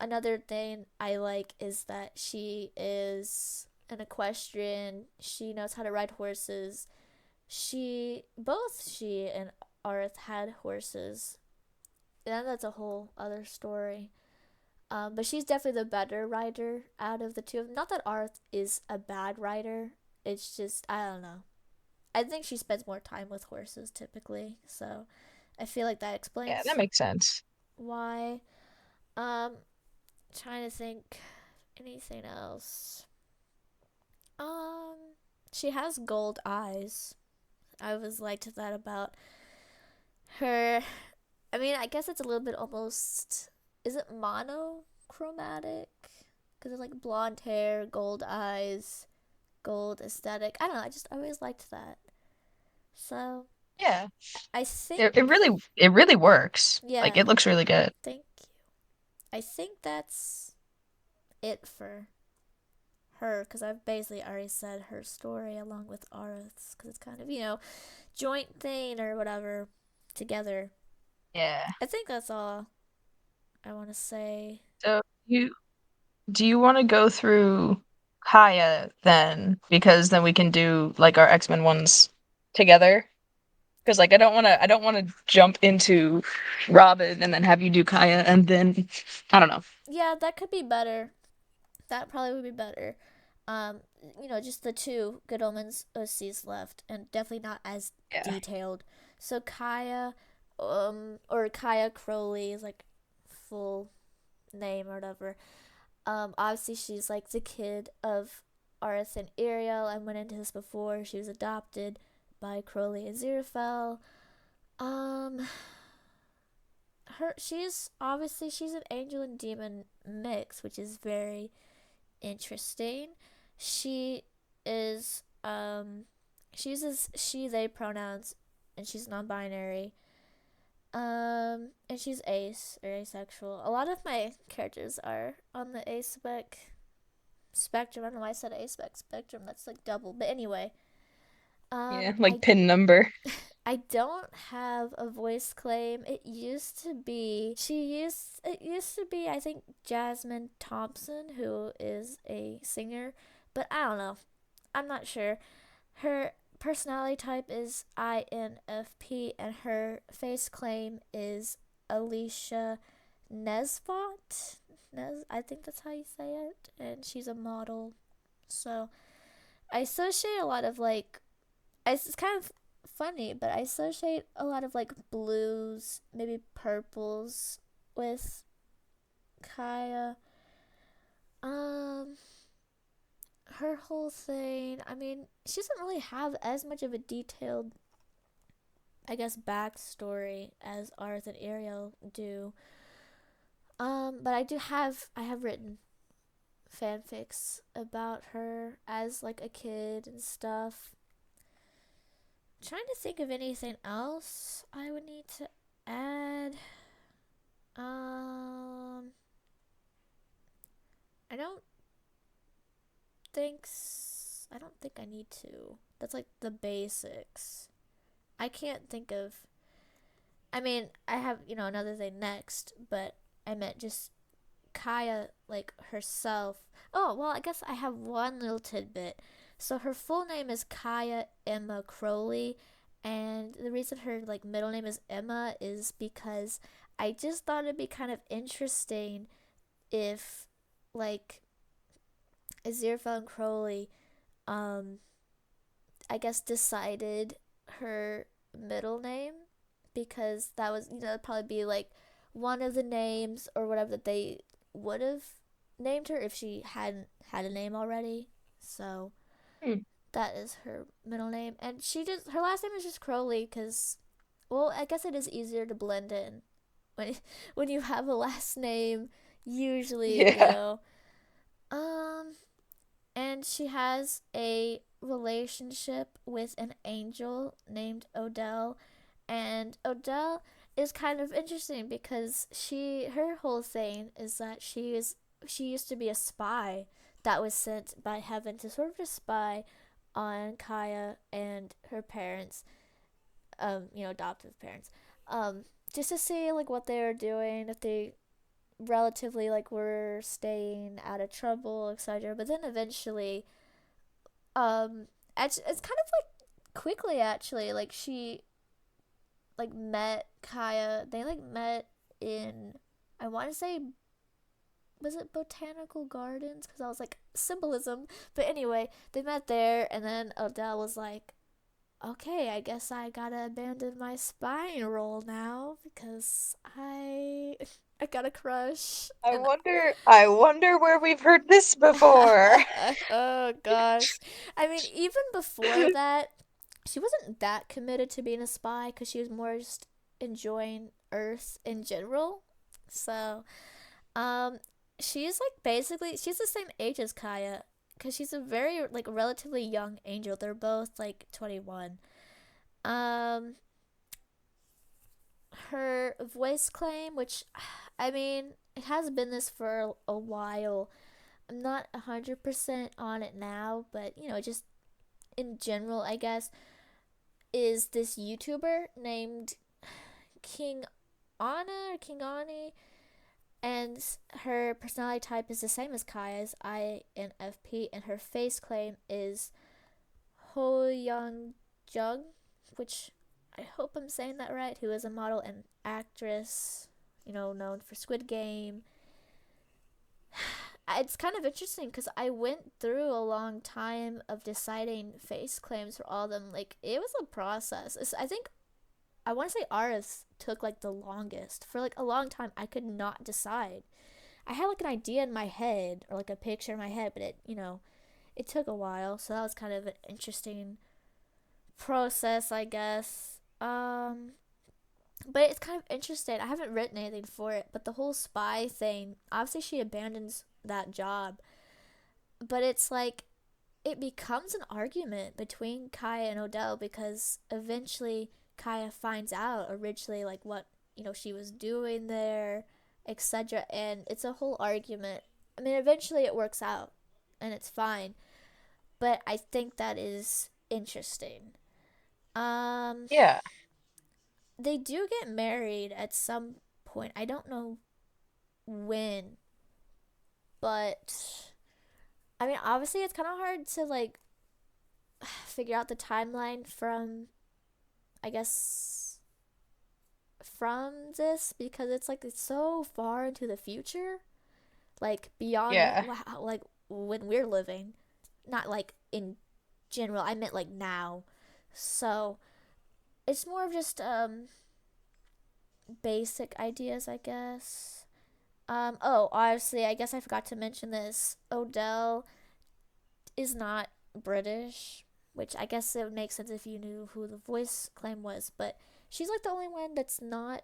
another thing I like is that she is an equestrian. She knows how to ride horses. Both she and Arth had horses. And that's a whole other story. But she's definitely the better rider out of the two of them. Not that Arth is a bad rider. It's just, I don't know. I think she spends more time with horses typically. So I feel like that Yeah, that explains makes sense. why. Um, Trying to think anything else. Um, she has gold eyes. I always liked that about her. I mean, I guess it's a little bit almost. Is it monochromatic? Because it's like blonde hair, gold eyes, gold aesthetic. I don't know. I just always liked that. So Yeah. I It think, really works. Like yeah. it looks really good. Thank you. I think that's it for her because I've basically already said her story along with Arath's because it's kind of joint thing or whatever together. Yeah. I think that's all I want to say. So you do you want to go through Kaya then? Because then we can do like our X-Men ones together. Because like I don't want to jump into Robin and then have you do Kaya and then I don't know. Yeah, that could be better. That probably would be better. Um, just the two Good Omens OCs left, and definitely not as Yeah. detailed. So Kaya, or Kaya Crowley is like full name or whatever. Obviously she's like the kid of Arth and Ariel. I went into this before. She was adopted by Crowley and Aziraphale. Um, she's an angel and demon mix, which is very interesting. She is she uses she they pronouns and she's non-binary. And she's ace or asexual. A lot of my characters are on the aspec spectrum. I don't know why I said aspec spectrum. That's like double. But anyway, Yeah, like I pin number. I don't have a voice claim. It used to be I think Jasmine Thompson, who is a singer, but I don't know. I'm not sure. Her personality type is INFP and her face claim is Alicia Nesbot. I think that's how you say it. And she's a model. So I associate a lot of like it's kind of funny, but I associate a lot of like blues, maybe purples with Kaya. Um, her whole thing. I mean, she doesn't really have as much of a detailed, I guess, backstory as Arth and Ariel do. But I have written fanfics about her as like a kid and stuff. Trying to think of anything else I would need to add. Um, I don't I don't think I need to. That's like the basics. I can't think of. I mean, I have another thing next, but I meant just Kaya like herself. Oh well, I guess I have one little tidbit. So her full name is Kaya Emma Crowley, and the reason her like middle name is Emma is because I just thought it'd be kind of interesting if like Aziraphale and Crowley, um, I guess decided her middle name because that was it'd probably be like one of the names or whatever that they would have named her if she hadn't had a name already. So Hmm. that is her middle name, and her last name is just Crowley because, well, I guess it is easier to blend in when when you have a last name. Usually, Yeah. um, and she has a relationship with an angel named Odell, and Odell is kind of interesting because her whole thing is that she used to be a spy that was sent by heaven to sort of just spy on Kaya and her parents, adoptive parents, um, just to see like what they were doing, if they relatively like were staying out of trouble, etc. But then eventually, um, it's kind of like quickly actually, like she like met Kaya. They like met in, I want to say, was it botanical gardens? Because I was like symbolism. But anyway, they met there, and then Odell was like, okay, I guess I gotta abandon my spying role now because I got a crush. And I wonder where we've heard this before. oh gosh. I mean, even before that, she wasn't that committed to being a spy because she was more just enjoying Earth in general. So, um, she's like basically she's the same age as Kaya because she's a very like relatively young angel. They're both like 21. Um, her voice claim, which I mean, it has been this for a while. I'm not 100% on it now, but you know, just in general, I guess, is this YouTuber named King Anna or King Ani, and her personality type is the same as Kaya's, INFP, and her face claim is Ho Young Jung, which I hope I'm saying that right, who is a model and actress, you know, known for Squid Game. It's kind of interesting because I went through a long time of deciding face claims for all of them. Like, it was a process. I think, I want to say Aris took like the longest. For like a long time, I could not decide. I had like an idea in my head or like a picture in my head, but it, you know, it took a while. So that was kind of an interesting process, I guess. But it's kind of interesting. I haven't written anything for it, but the whole spy thing, obviously she abandons that job, but it's like it becomes an argument between Kaya and Odell because eventually Kaya finds out originally like what, you know, she was doing there, etc. And it's a whole argument. I mean, eventually it works out and it's fine, but I think that is interesting. Um, Yeah. they do get married at some point. I don't know when, but I mean, obviously it's kind of hard to like figure out the timeline from, I guess, from this because it's like it's so far into the future, like beyond Yeah. like when we're living, not like in general. I meant like now. So it's more of just basic ideas, I guess. Oh, obviously, I guess I forgot to mention this. Odell is not British, which I guess it would make sense if you knew who the voice claim was, but she's like the only one that's not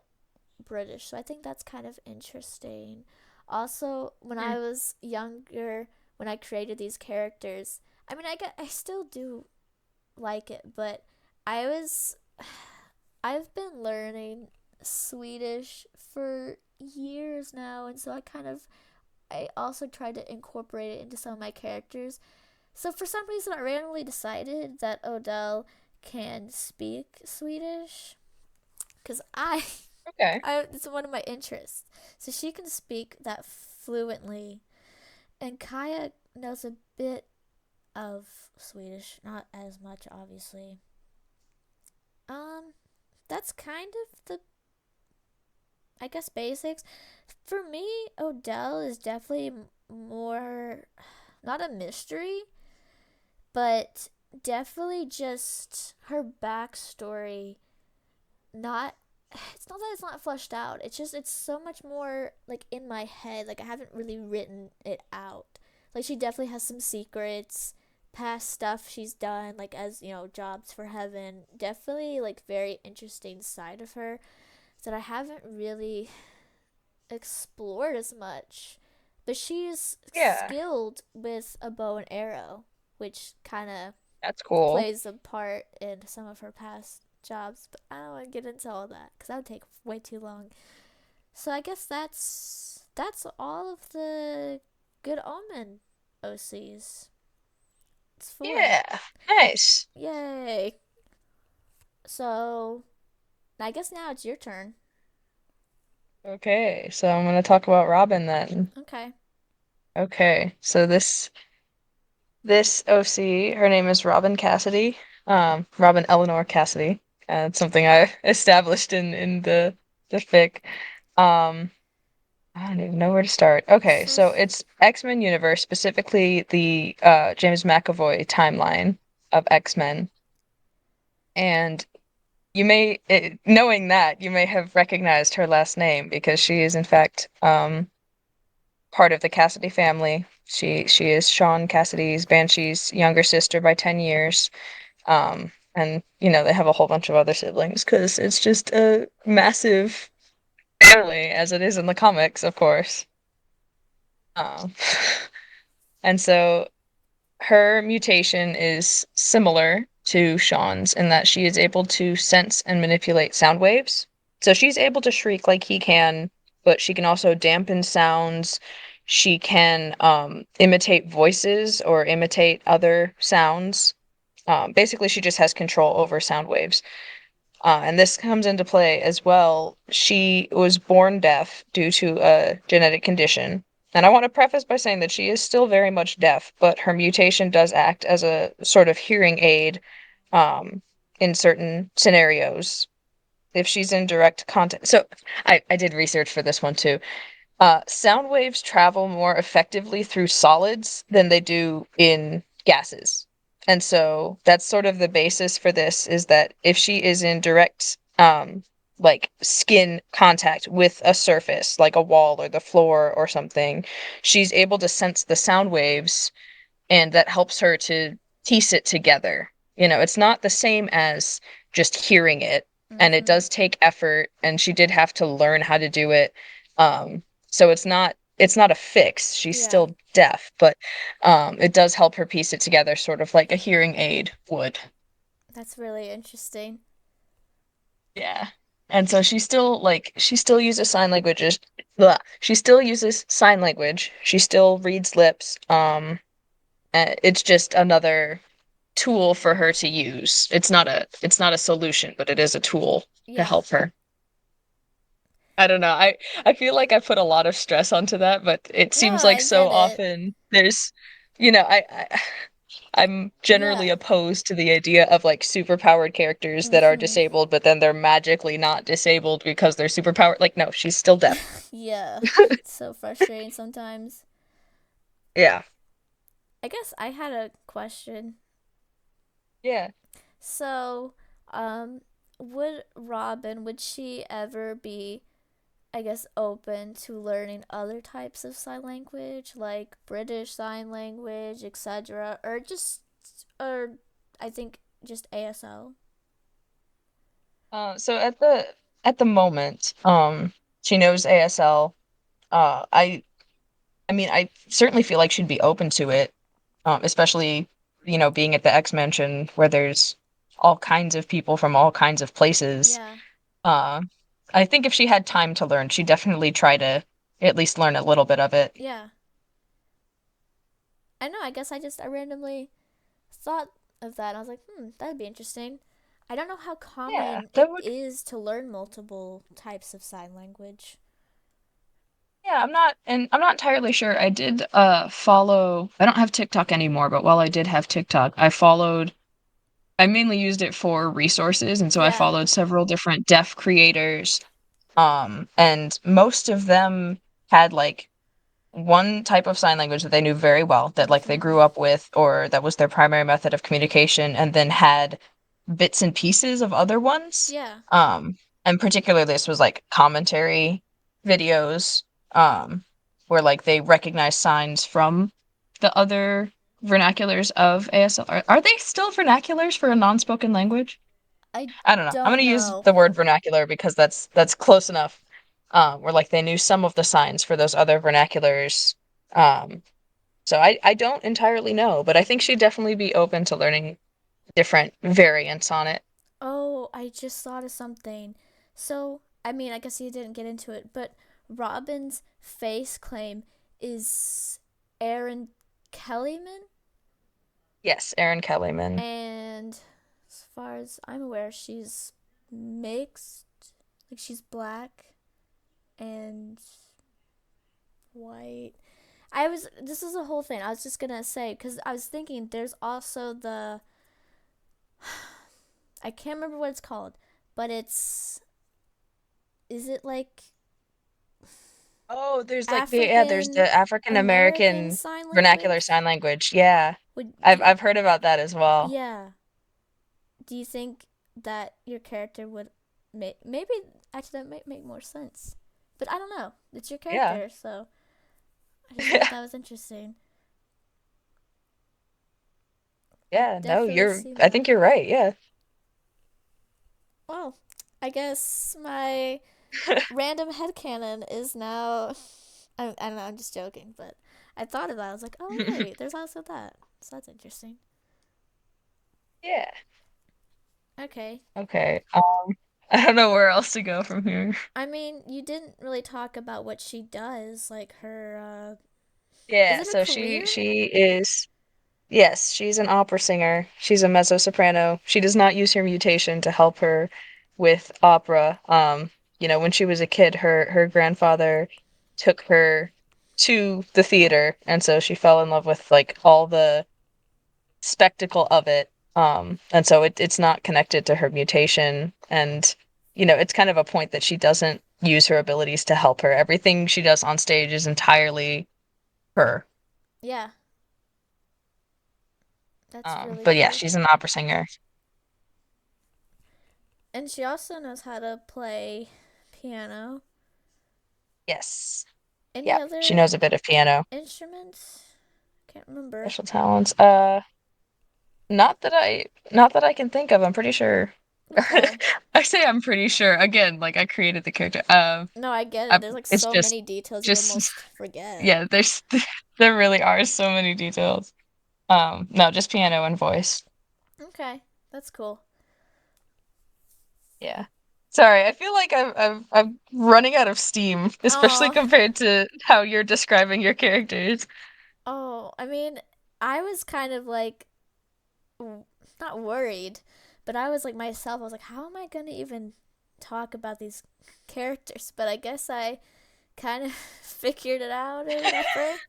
British, so I think that's kind of interesting. Also, when Hmm. I was younger, when I created these characters, I mean, I still do like it, but I was I've been learning Swedish for years now, and so I also tried to incorporate it into some of my characters. So for some reason, I randomly decided that Odell can speak Swedish because Okay. it's one of my interests. So she can speak that fluently, and Kaya knows a bit of Swedish, not as much, obviously. Um, that's kind of the, I guess, basics. For me, Odell is definitely more not a mystery, but definitely just her backstory. Not, it's not that it's not fleshed out. It's just it's so much more like in my head. Like I haven't really written it out. Like she definitely has some secrets, past stuff she's done, like as you know, jobs for heaven. Definitely like very interesting side of her that I haven't really explored as much. But she's Yeah. skilled with a bow and arrow, which kind of That's cool. plays a part in some of her past jobs. But I don't want to get into all that because that would take way too long. So I guess that's all of the Good Omen OCs. It's four. Yeah. Nice. Yay! So I guess now it's your turn. Okay, so I'm gonna talk about Robin then. Okay. Okay, so this OC, her name is Robin Cassidy, Robin Eleanor Cassidy. It's something I established in the fic. Um, I don't even know where to start. Okay, so it's X-Men universe, specifically the James McAvoy timeline of X-Men, and knowing that, you may have recognized her last name because she is in fact part of the Cassidy family. She is Sean Cassidy's Banshee's younger sister by 10 years. And they have a whole bunch of other siblings because it's just a massive family as it is in the comics, of course. Um, and so her mutation is similar to Sean's in that she is able to sense and manipulate sound waves. So she's able to shriek like he can, but she can also dampen sounds. She can imitate voices or imitate other sounds. Basically, she just has control over sound waves. And this comes into play as well. She was born deaf due to a genetic condition. And I want to preface by saying that she is still very much deaf, but her mutation does act as a sort of hearing aid um, in certain scenarios if she's in direct contact. So I did research for this one too. Sound waves travel more effectively through solids than they do in gases. And so that's sort of the basis for this is that if she is in direct like skin contact with a surface, like a wall or the floor or something, she's able to sense the sound waves and that helps her to piece it together. It's not the same as just hearing it, and it Mm-hmm. does take effort, and she did have to learn how to do it. So it's not a fix. She's Yeah. still deaf, but it does help her piece it together, sort of like a hearing aid would. That's really interesting. Yeah. And so she still uses sign languages. Blah. She still uses sign language. She still reads lips. It's just another tool for her to use. It's not a solution, but it is a tool to Yeah. help her. I don't know. I feel like I put a lot of stress onto that, but it No, seems like I so get it. often there's I'm generally Yeah. opposed to the idea of like superpowered characters that are Mm-hmm. disabled, but then they're magically not disabled because they're superpowered. Like, no, she's still deaf. Yeah. It's so frustrating sometimes. Yeah. I guess I had a question. Yeah. So, um, would she ever be, I guess, open to learning other types of sign language, like British Sign Language, etc., or I think just ASL? So at the moment, she knows ASL. I mean, I certainly feel like she'd be open to it, especially, being at the X Mansion where there's all kinds of people from all kinds of places. Yeah. Uh, I think if she had time to learn, she'd definitely try to at least learn a little bit of it. Yeah. I know, I guess I randomly thought of that. I was like, that'd be interesting. I don't know how Yeah, common that it would. is to learn multiple types of sign language. Yeah, I'm not entirely sure. I did follow. I don't have TikTok anymore, but while I did have TikTok, I mainly used it for resources, and so I Yeah. followed several different deaf creators. And most of them had like one type of sign language that they knew very well, that like they Mm-hmm. grew up with, or that was their primary method of communication, and then had bits and pieces of other ones. Yeah. Um, and particularly this was like commentary videos, where like they recognize signs from the other vernaculars of ASL. Are they still vernaculars for a non-spoken language? I I don't know. I'm don't gonna use know. the word vernacular because that's close enough. Where like they knew some of the signs for those other vernaculars. Um, so I don't entirely know, but I think she'd definitely be open to learning different variants on it. Oh, I just thought of something. So, I mean, I guess you didn't get into it, but Robin's face claim is Aaron Kellyman, Yes, Erin Kellyman. and as far as I'm aware, she's mixed, like she's black and white. I was. This is a whole thing. I was just gonna say because I was thinking there's also the. I can't remember what it's called, but it's. Is it like Oh, there's like there's African the African American American sign vernacular language? sign language. Yeah. Would I've you? I've heard about that as well. Yeah. Do you think that your character would maybe actually that might make more sense? But I don't know. It's your Yeah. character, so I just thought that was interesting. I could Yeah, no, definitely see I that. think you're right. Yeah. Well, I guess my random headcanon is now. I don't know, I'm just joking, but I thought of that. I was like, oh, wait, there's also that. So that's interesting. Yeah. Okay. Okay. I don't know where else to go from here. I mean, you didn't really talk about what she does, like is Yeah, it her so career? she is yes, she's an opera singer. She's a mezzo-soprano. She does not use her mutation to help her with opera. When she was a kid, her grandfather took her to the theater, and so she fell in love with like all the spectacle of it. And so it's not connected to her mutation, and it's kind of a point that she doesn't use her abilities to help her. Everything she does on stage is entirely her. Yeah, that's really But yeah, cool. she's an opera singer. And she also knows how to play piano. Yes. Any Yep. She other knows a bit of piano. instruments? Can't remember. Special talents. Not that I can think of. I'm pretty sure. Okay. I say I'm pretty sure. Again, like I created the character. No, I get it. I, There's like it's so many details you just almost forget. yeah, there really are so many details. No, just piano and voice. Okay, that's cool. Yeah. Sorry, I feel like I'm running out of steam, especially Oh, compared to how you're describing your characters. oh. I mean, I was kind of like not worried, but I was like myself. I was like, how am I gonna even talk about these characters? But I guess I kind of figured it out or whatever.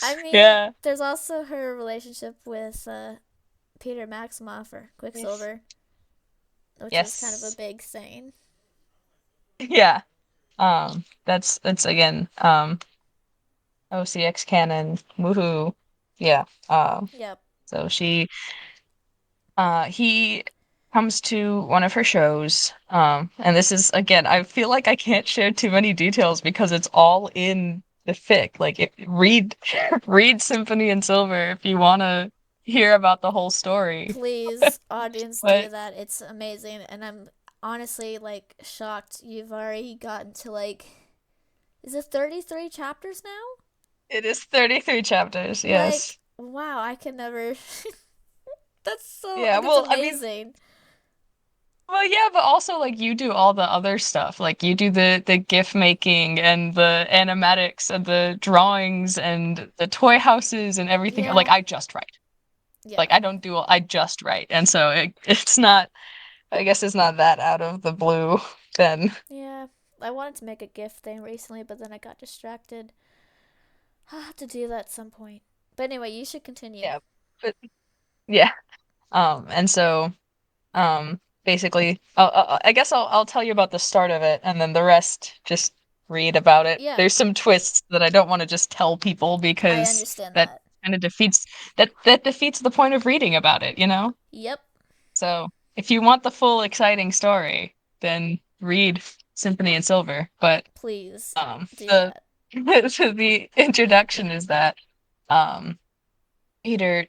I mean, Yeah. there's also her relationship with Peter Maximoff or Yes. Quicksilver, which is kind of a Yes. big thing. Yeah. That's again, OCX canon. Woohoo. Yeah. Yep. So he comes to one of her shows. And this is again, I feel like I can't share too many details because it's all in the fic. Like, read read Symphony and Silver if you want to hear about the whole story. Please, audience, do But that. It's amazing, and I'm honestly like shocked you've already gotten to like, is it 33 chapters now? it is 33 chapters. Like, Yes. wow, I can never. That's so. Yeah. That's Well, I mean, amazing. well, yeah, but also like you do all the other stuff. Like you do the GIF making and the animatics and the drawings and the toy houses and everything. Like Yeah. I just write. Yeah. Like I just write. And so it's not, I guess it's not that out of the blue then. Yeah. I wanted to make a gift thing recently, but then I got distracted. I'll have to do that at some point. But anyway, you should continue. Yeah. But yeah. And so basically I guess I'll tell you about the start of it and then the rest just read about it. Yeah, There's some twists that I don't want to just tell people I because understand that that. kind of defeats the point of reading about it, you know? Yep. So if you want the full exciting story, then read Symphony and Silver. But Please do the that. the introduction is that um Peter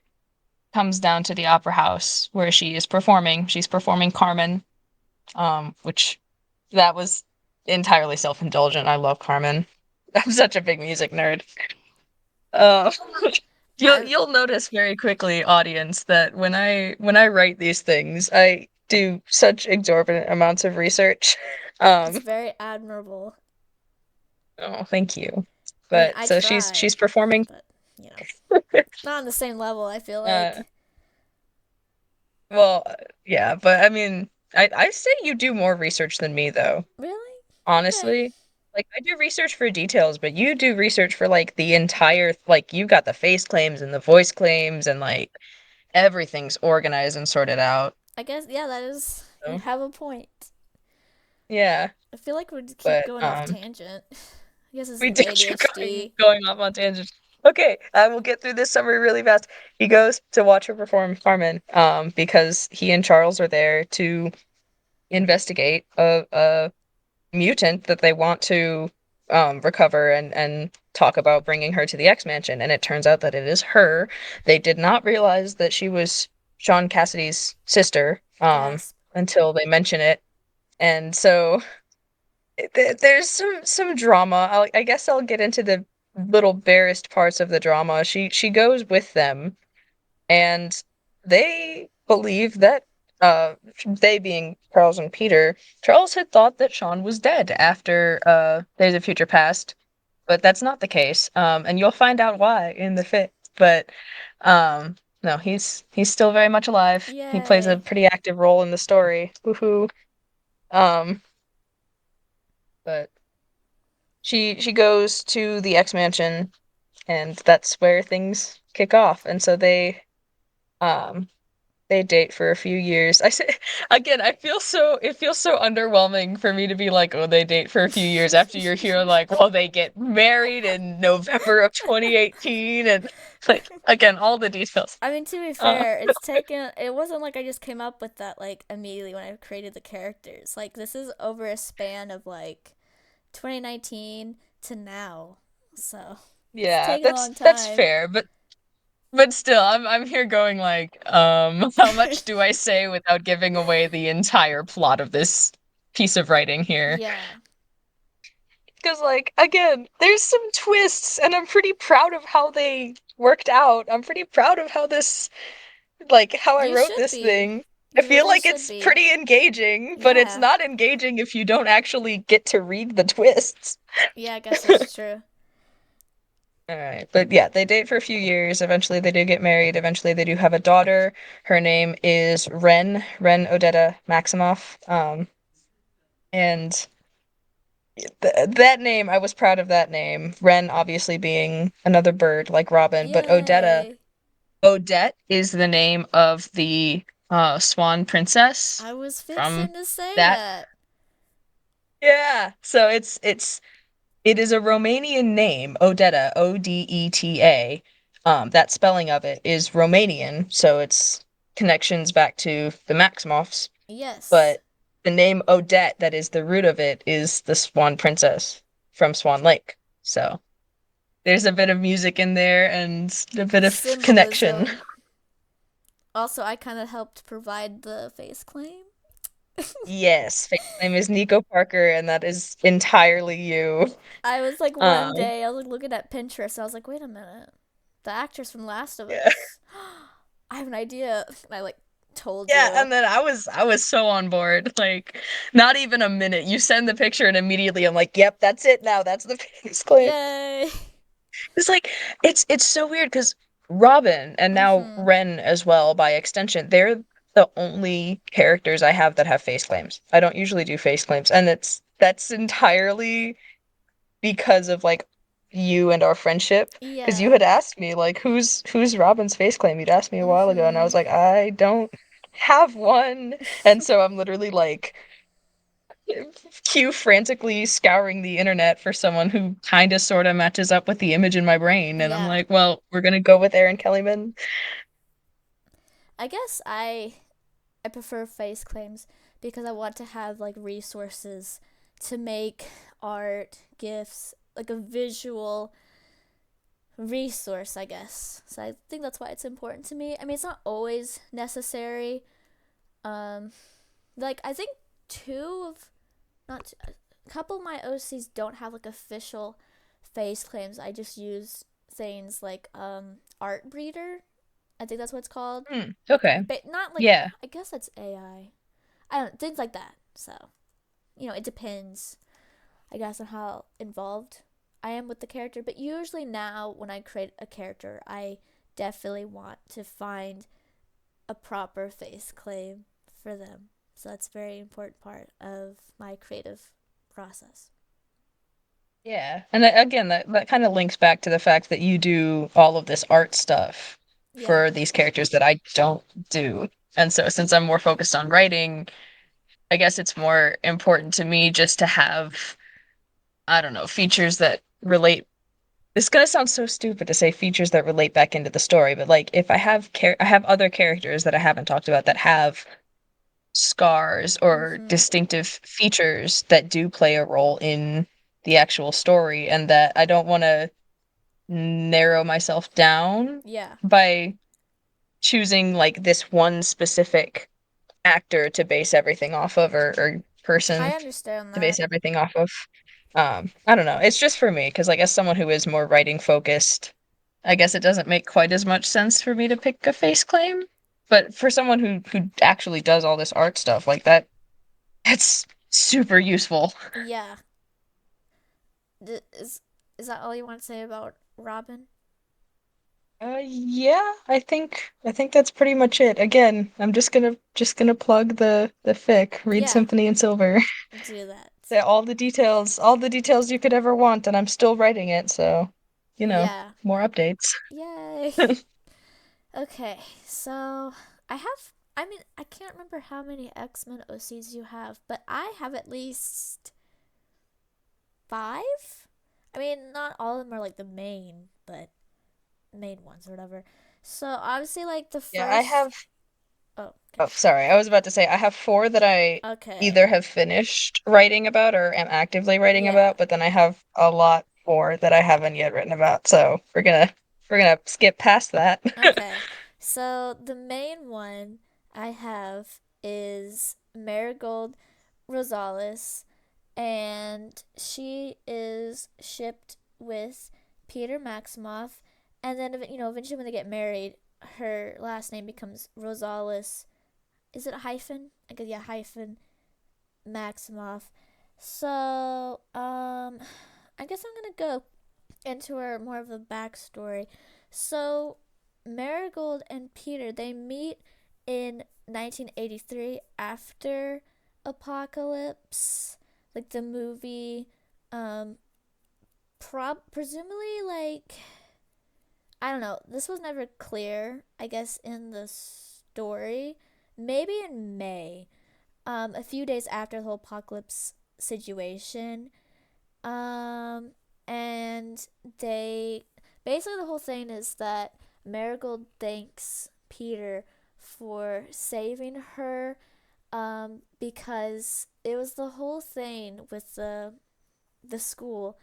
comes down to the opera house where she is performing. She's performing Carmen, which that was entirely self-indulgent. I love Carmen. I'm such a big music nerd. Uh, I you'll notice very quickly, audience, that when I write these things, I do such exorbitant amounts of research. It's Um, very admirable. oh, thank you. I mean, But I so she's try, performing. but you know, not on the same level. I feel Uh, like. well, yeah, but I mean, I say you do more research than me, though. Really? Okay. honestly. Like I do research for details, but you do research for like the entire like you got the face claims and the voice claims and like everything's organized and sorted out. I guess yeah, that is you So, have a point. yeah, I feel like we'd keep but going off tangent. I guess it's we the did keep going ADHD. going off on tangents. Okay, I will get through this summary really fast. He goes to watch her perform Carmen, because he and Charles are there to investigate a mutant that they want to recover and talk about bringing her to the X Mansion. And it turns out that it is her. They did not realize that she was Sean Cassidy's sister Gasp. until they mention it. And so there's some drama. I guess I'll get into the little barest parts of the drama. She goes with them, and they believe that they being Charles and Peter, Charles had thought that Sean was dead after Days of Future Past, but that's not the case. And you'll find out why in the fit. But no, he's still very much alive. He plays a Yay. pretty active role in the story. Woohoo. Um, but she goes to the X Mansion, and that's where things kick off. And so um they date for a few years. I say again, it feels so underwhelming for me to be like, oh, they date for a few years after you're here, like, well, they get married in November of 2018, and like again, all the details. I mean, to be Uh, fair, it's taken. It wasn't like I just came up with that like immediately when I created the characters. Like this is over a span of like 2019 to now, so it's yeah, taken a long that's time. fair, but still, I'm here going like, how much do I say without giving away the entire plot of this piece of writing here? Yeah, Because, like, again, there's some twists, and I'm pretty proud of how they worked out. I'm pretty proud of how how I you wrote should this be. thing. I You feel really like should it's be. pretty engaging, but it's Yeah, not engaging if you don't actually get to read the twists. yeah. I guess that's true. All right, but yeah, they date for a few years. Eventually, they do get married. Eventually, they do have a daughter. Her name is Ren Odetta Maximoff. And that name, I was proud of that name. Ren obviously being another bird like Robin, but Yay! Odette is the name of the swan princess I was from fixing to say that. that. Yeah. So it is a Romanian name, Odetta, Odeta. That spelling of it is Romanian, so it's connections back to the Maximoffs. Yes. But the name Odette, that is the root of it, is the Swan Princess from Swan Lake. So there's a bit of music in there and a bit of connection. Symbolism. Also, I kind of helped provide the face claim. Yes, fake name is Nico Parker, and that is entirely you. I was like one Um, day I was like looking at Pinterest. I was like, wait a minute, the actress from Last of yeah. Us. I have an idea. And I like told Yeah, you. and then I was so on board. Like, not even a minute. You send the picture and immediately I'm like, yep, that's it now. That's the face claim. Yay. It's like it's so weird because Robin and now Mhm. Ren as well by extension, they're the only characters I have that have face claims. I don't usually do face claims, and that's entirely because of like you and our friendship. Because you Yeah. had asked me like who's Robin's face claim? You'd asked me a while ago, and I Mhm. was like, I don't have one. And so I'm literally like Q frantically scouring the internet for someone who kind of sort of matches up with the image in my brain. And I'm Yeah. like, well, we're gonna go with Aaron Kellyman. I guess I prefer face claims because I want to have like resources to make art, gifs, like a visual resource, I guess. So I think that's why it's important to me. I mean, it's not always necessary. Um, like I think two of not two, a couple of my OCs don't have like official face claims. I just use things like art breeder. I think that's what it's called. Hmm, Like, okay. but not like Yeah. I guess that's AI. I don't things like that. So it depends. I guess on how involved I am with the character. But usually now, when I create a character, I definitely want to find a proper face claim for them. So that's a very important part of my creative process. Yeah. And again, that kind of links back to the fact that you do all of this art stuff Yeah. for these characters that I don't do. And so since I'm more focused on writing, I guess it's more important to me just to have, I don't know, features that relate. It's gonna sound so stupid to say features that relate back into the story, but like if I have other characters that I haven't talked about that have scars or Mm-hmm. distinctive features that do play a role in the actual story, and that I don't want to narrow myself down Yeah. by choosing like this one specific actor to base everything off of, or I person understand to base that. everything off of. I don't know. It's just for me because like as someone who is more writing focused, I guess it doesn't make quite as much sense for me to pick a face claim. But for someone who actually does all this art stuff like that, it's super useful. Yeah. Is that all you want to say about Robin? Yeah, I think that's pretty much it. Again, I'm just gonna plug the fic, read Yeah. Symphony and Silver. Do that. Yeah, all the details you could ever want, and I'm still writing it, so you know, Yeah. more updates. Yay. Okay. So I have. I mean, I can't remember how many X Men OCs you have, but I have at least five. I mean, not all of them are like the main, but main ones or whatever. So obviously, like the Yeah, I first. have. Oh, okay. Oh, sorry. I was about to say I have four that I Okay. either have finished writing about or am actively writing Yeah. about, but then I have a lot more that I haven't yet written about. So we're gonna skip past that. Okay. So the main one I have is Marigold Rosales, and she is shipped with Peter Maximoff, and then eventually when they get married, her last name becomes Rosales. Is it a hyphen? I guess yeah, hyphen Maximoff. So I guess I'm gonna go into her more of the backstory. So Marigold and Peter they meet in 1983 after Apocalypse, like the movie. Um, presumably like I don't know. This was never clear. I guess in the story, maybe in May, a few days after the whole apocalypse situation. Um, and they basically the whole thing is that Marigold thanks Peter for saving her because it was the whole thing with the school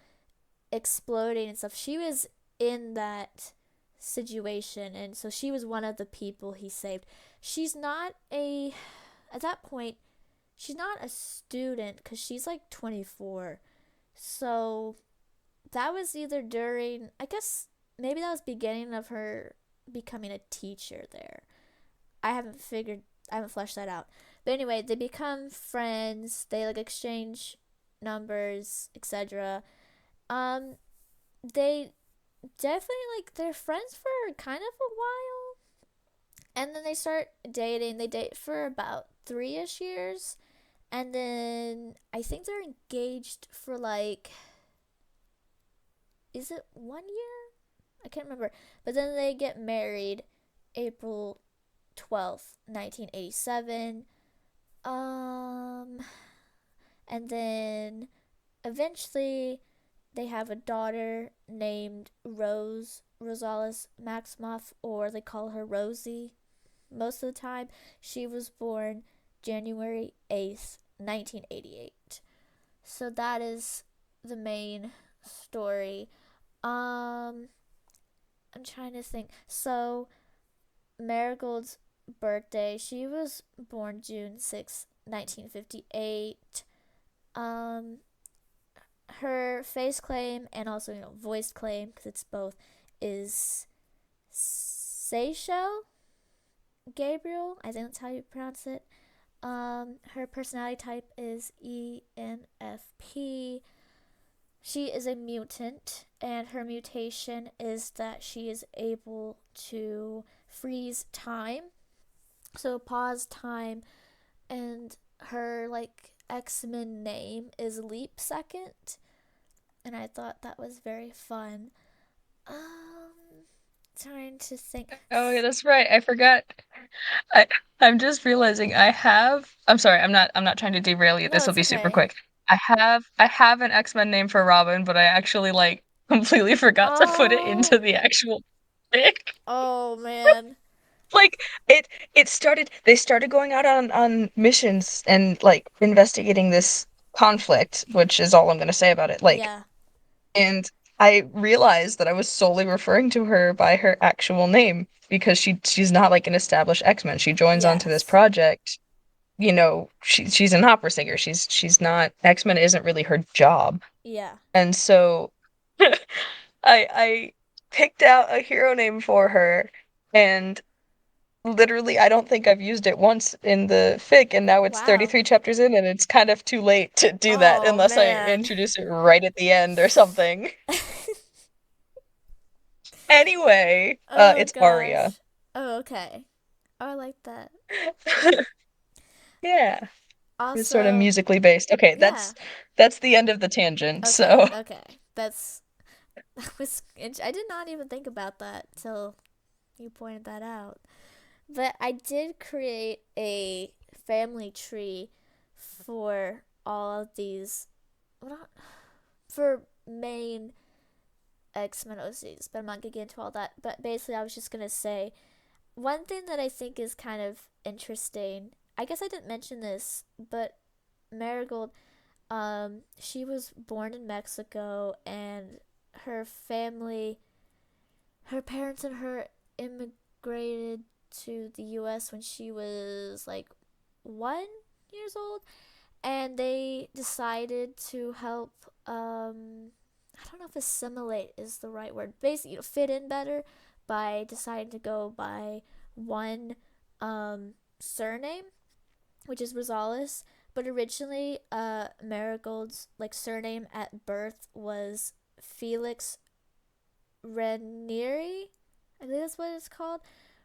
exploding and stuff. She was in that situation, and so she was one of the people he saved. She's not a at that point. She's not a student because she's like 24. So that was either during, I guess maybe that was beginning of her becoming a teacher there. I haven't figured, I haven't fleshed that out. But anyway, they become friends. They like exchange numbers, etc. Um, they definitely like they're friends for kind of a while, and then they start dating. They date for about 3-ish years, and then I think they're engaged for like, is it 1 year? I can't remember. But then they get married April 12th, 1987. Um, and then eventually they have a daughter named Rosales Maximoff, or they call her Rosie most of the time. She was born January 8th, 1988. So that is the main story. Um, I'm trying to think. So Marigold's birthday, she was born June 6th, 1958. Um, her face claim and also voice claim, because it's both, is Seychelles Gabriel. I think that's how you pronounce it. Her personality type is ENFP. She is a mutant, and her mutation is that she is able to freeze time. So pause time, and her like X-Men name is Leap Second, and I thought that was very fun. Trying to think. Oh, yeah, that's right. I forgot. I I'm just realizing I'm sorry, I'm not trying to derail you. No, This will it's be super okay. quick. I have an X-Men name for Robin, but I actually like completely forgot to put it Oh, into the actual pick. oh man. Like they started going out on missions and like investigating this conflict, which is all I'm gonna say about it. Like, Yeah. and I realized that I was solely referring to her by her actual name because she's not like an established X-Men. She joins onto this Yes. project. She's an opera singer. She's not X-Men isn't really her job. Yeah. And so I picked out a hero name for her, and literally I don't think I've used it once in the fic, and now it's Wow. 33 chapters in and it's kind of too late to do that Oh unless I man. introduce it right at the end or something. Anyway, Oh it's Aria. gosh. Oh, okay. Oh, I like that. Yeah, it's sort of Also, musically based. Okay, yeah. that's the end of the tangent. Okay, So, okay. That's I did not even think about that till you pointed that out. But I did create a family tree for all of these, well, not for main X-Men OCs, but I'm not gonna get into all that. But basically, I was just gonna say one thing that I think is kind of interesting. I guess I didn't mention this, but Marigold, she was born in Mexico, and her family, her parents and her immigrated to the U.S. when she was like 1 years old, and they decided to help. I don't know if assimilate is the right word. Basically, fit in better by deciding to go by one surname, which is Rosales. But originally, Marigold's like surname at birth was Felix Ranieri. I think that's what it's called.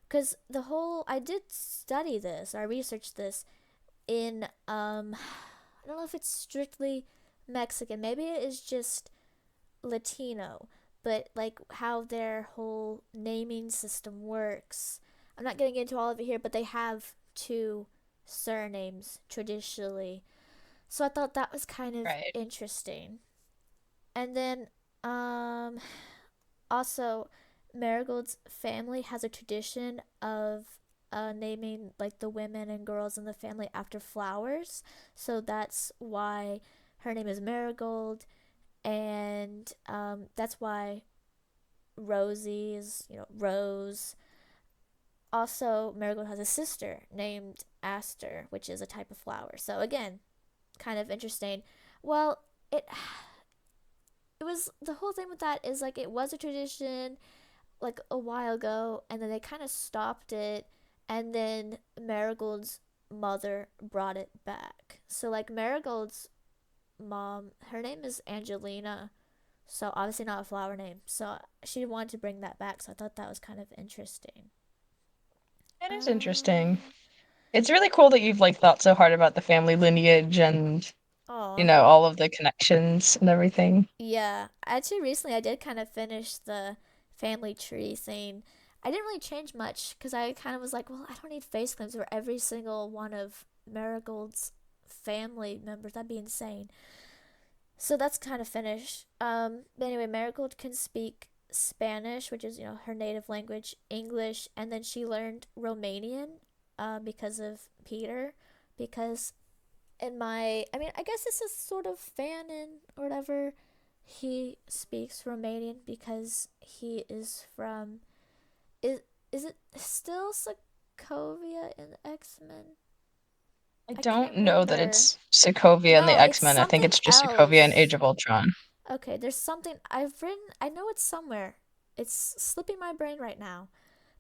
Because the whole I did study this, I researched this in I don't know if it's strictly Mexican. Maybe it is just Latino, but like how their whole naming system works. I'm not getting into all of it here, but they have two surnames traditionally. So I thought that was kind of right. interesting. And then also Marigold's family has a tradition of naming like the women and girls in the family after flowers. So that's why her name is Marigold, and that's why Rosie is, Rose. Also, Marigold has a sister named Aster, which is a type of flower. So again, kind of interesting. Well, it was the whole thing with that is like it was a tradition like a while ago, and then they kind of stopped it, and then Marigold's mother brought it back. So like Marigold's mom, her name is Angelina, so obviously not a flower name. So she wanted to bring that back, so I thought that was kind of interesting. It is interesting. Um, It's really cool that you've like thought so hard about the family lineage and, oh, all of the connections and everything. yeah. Actually, recently I did kind of finish the family tree thing. I didn't really change much because I kind of was like, well, I don't need face claims for every single one of Marigold's family members. That'd be insane. So that's kind of finished. But anyway, Marigold can speak Spanish, which is her native language, English, and then she learned Romanian, because of Peter, because I mean, I guess this is sort of fanon or whatever. He speaks Romanian because he is from. Is is it still Sokovia in the X Men? I I can't don't know that remember. it's Sokovia and the No, it's X-Men. I think something it's just Sokovia and Age else. of Ultron. Okay, there's something I've written. I know it's somewhere. It's slipping my brain right now.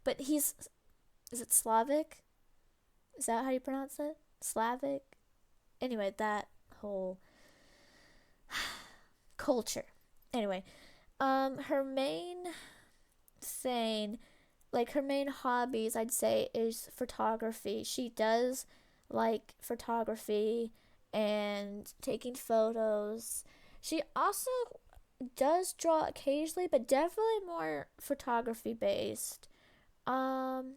But he's. Is it Slavic? Is that how you pronounce it? Slavic? Anyway, that whole culture. Anyway, her main thing, like her main hobbies, I'd say, is photography. She does like photography, and taking photos. She also does draw occasionally, but definitely more photography based. Um,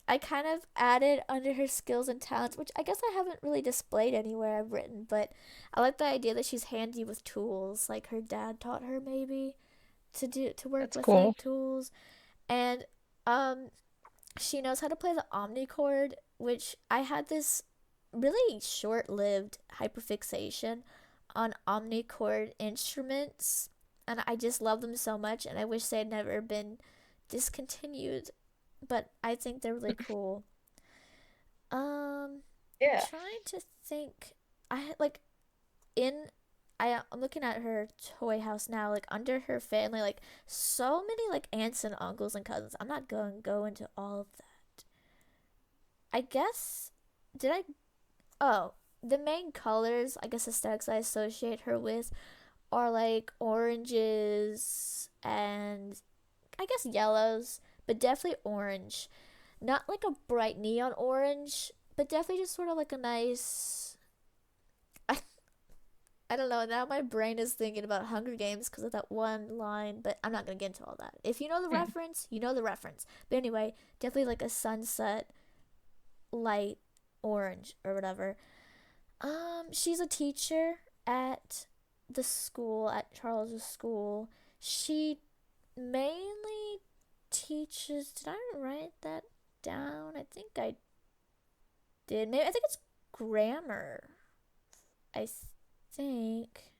I kind of added under her skills and talents, which I guess I haven't really displayed anywhere I've written, but I like the idea that she's handy with tools, like her dad taught her maybe to work That's with cool. like tools. And um she knows how to play the omnichord, which I had this really short-lived hyperfixation on omnichord instruments, and I just love them so much, and I wish they had never been discontinued, but I think they're really cool. I'm Yeah. trying to think. I like in I'm looking at her toy house now, like under her family, like so many like aunts and uncles and cousins. I'm not going to go into all of that. I guess did I oh, the main colors, I guess aesthetics I associate her with are like oranges and I guess yellows, but definitely orange. Not like a bright neon orange, but definitely just sort of like a nice I don't know. Now my brain is thinking about Hunger Games because of that one line, but I'm not gonna get into all that. If you know the Hmm. reference, you know the reference. But anyway, definitely like a sunset light orange or whatever. She's a teacher at the school at Charles's school. She mainly teaches. Did I write that down? I think I did. Maybe I think it's grammar. I think.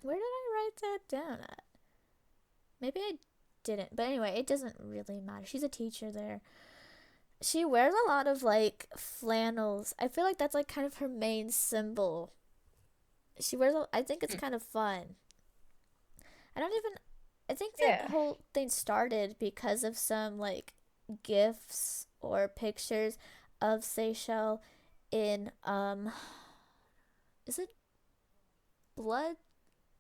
Where did I write that down at? Maybe I didn't. But anyway, it doesn't really matter. She's a teacher there. She wears a lot of like flannels. I feel like that's like kind of her main symbol. I think it's Hmm. kind of fun. I don't even I think that Yeah. whole thing started because of some like gifs or pictures of Seychelles in is it Blood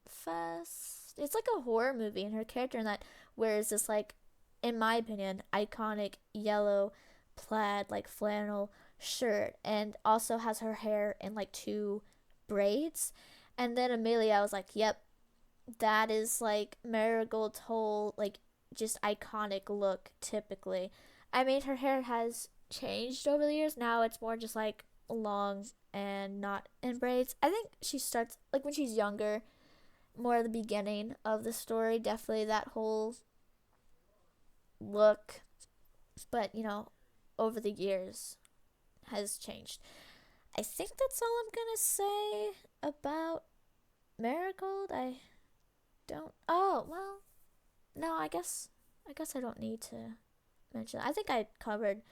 Fest? It's like a horror movie, and her character in that wears this like, in my opinion, iconic yellow plaid like flannel shirt, and also has her hair in like two braids. And then immediately I was like, "Yep, that is like Marigold's whole like just iconic look." Typically, I mean, her hair has changed over the years. Now it's more just like long and not in braids. I think she starts like when she's younger, more at the beginning of the story, definitely that whole look, but over the years has changed. I think that's all I'm gonna say about Marigold. I don't. Oh well, no. I guess I don't need to mention that. I think I covered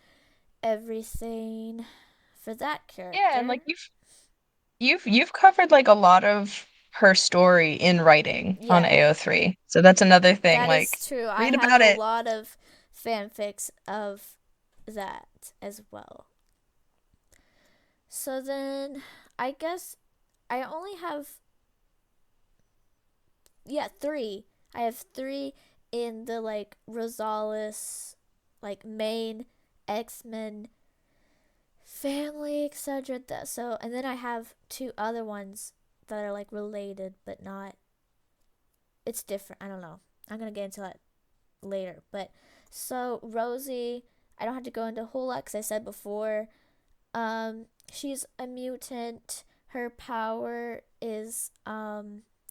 everything for that Yeah, and character. like you've covered like a lot of her story in writing on Yeah, AO3. So that's another thing. that Like is true. I read have about a it. lot of fanfics of that as well. So then I guess I only have, yeah, three. I have three in the like Rosales like main X-Men family, etc. So and then I have two other ones that are like related but not, it's different. I don't know. I'm gonna get into that later. But so Rosie, I don't have to go into a whole lot because I said before, she's a mutant. Her power is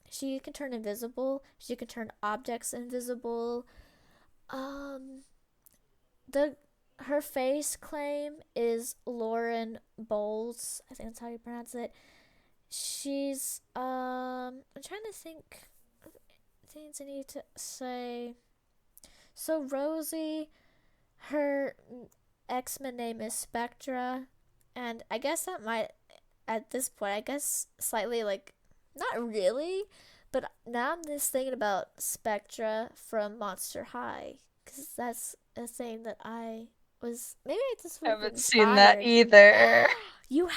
she can turn invisible. She can turn objects invisible. Um, the her face claim is Lauren Bowles. I think that's how you pronounce it. She's I'm trying to think of things I need to say. So Rosie, her X-Men name is Spectra, and I guess that might, at this point, I guess slightly like, not really, but now I'm just thinking about Spectra from Monster High, because that's a thing that I was, maybe I just I would have haven't seen that inspired. either. You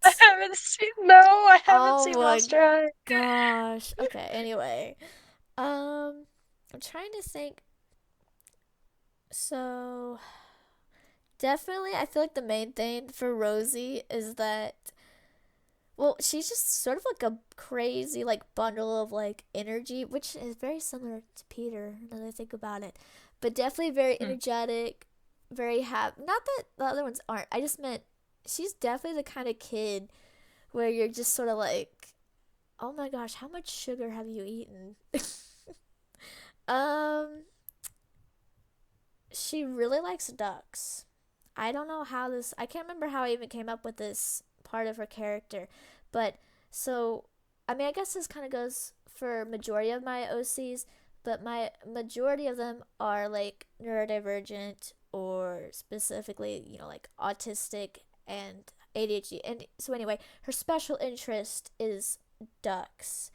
I haven't? haven't seen no, I haven't Oh seen my Monster High. gosh. Okay, anyway. I'm trying to think. So, definitely, I feel like the main thing for Rosie is that Well, she's just sort of like a crazy like bundle of like energy, which is very similar to Peter now that I think about it. But definitely very Hmm. energetic, very happy. Not that the other ones aren't. I just meant she's definitely the kind of kid where you're just sort of like, "Oh my gosh, how much sugar have you eaten?" um she really likes ducks. I don't know how this, I can't remember how I even came up with this part of her character. But so, I mean, I guess this kind of goes for majority of my OCs, but my majority of them are like neurodivergent or specifically, like autistic and ADHD. And so anyway, her special interest is ducks.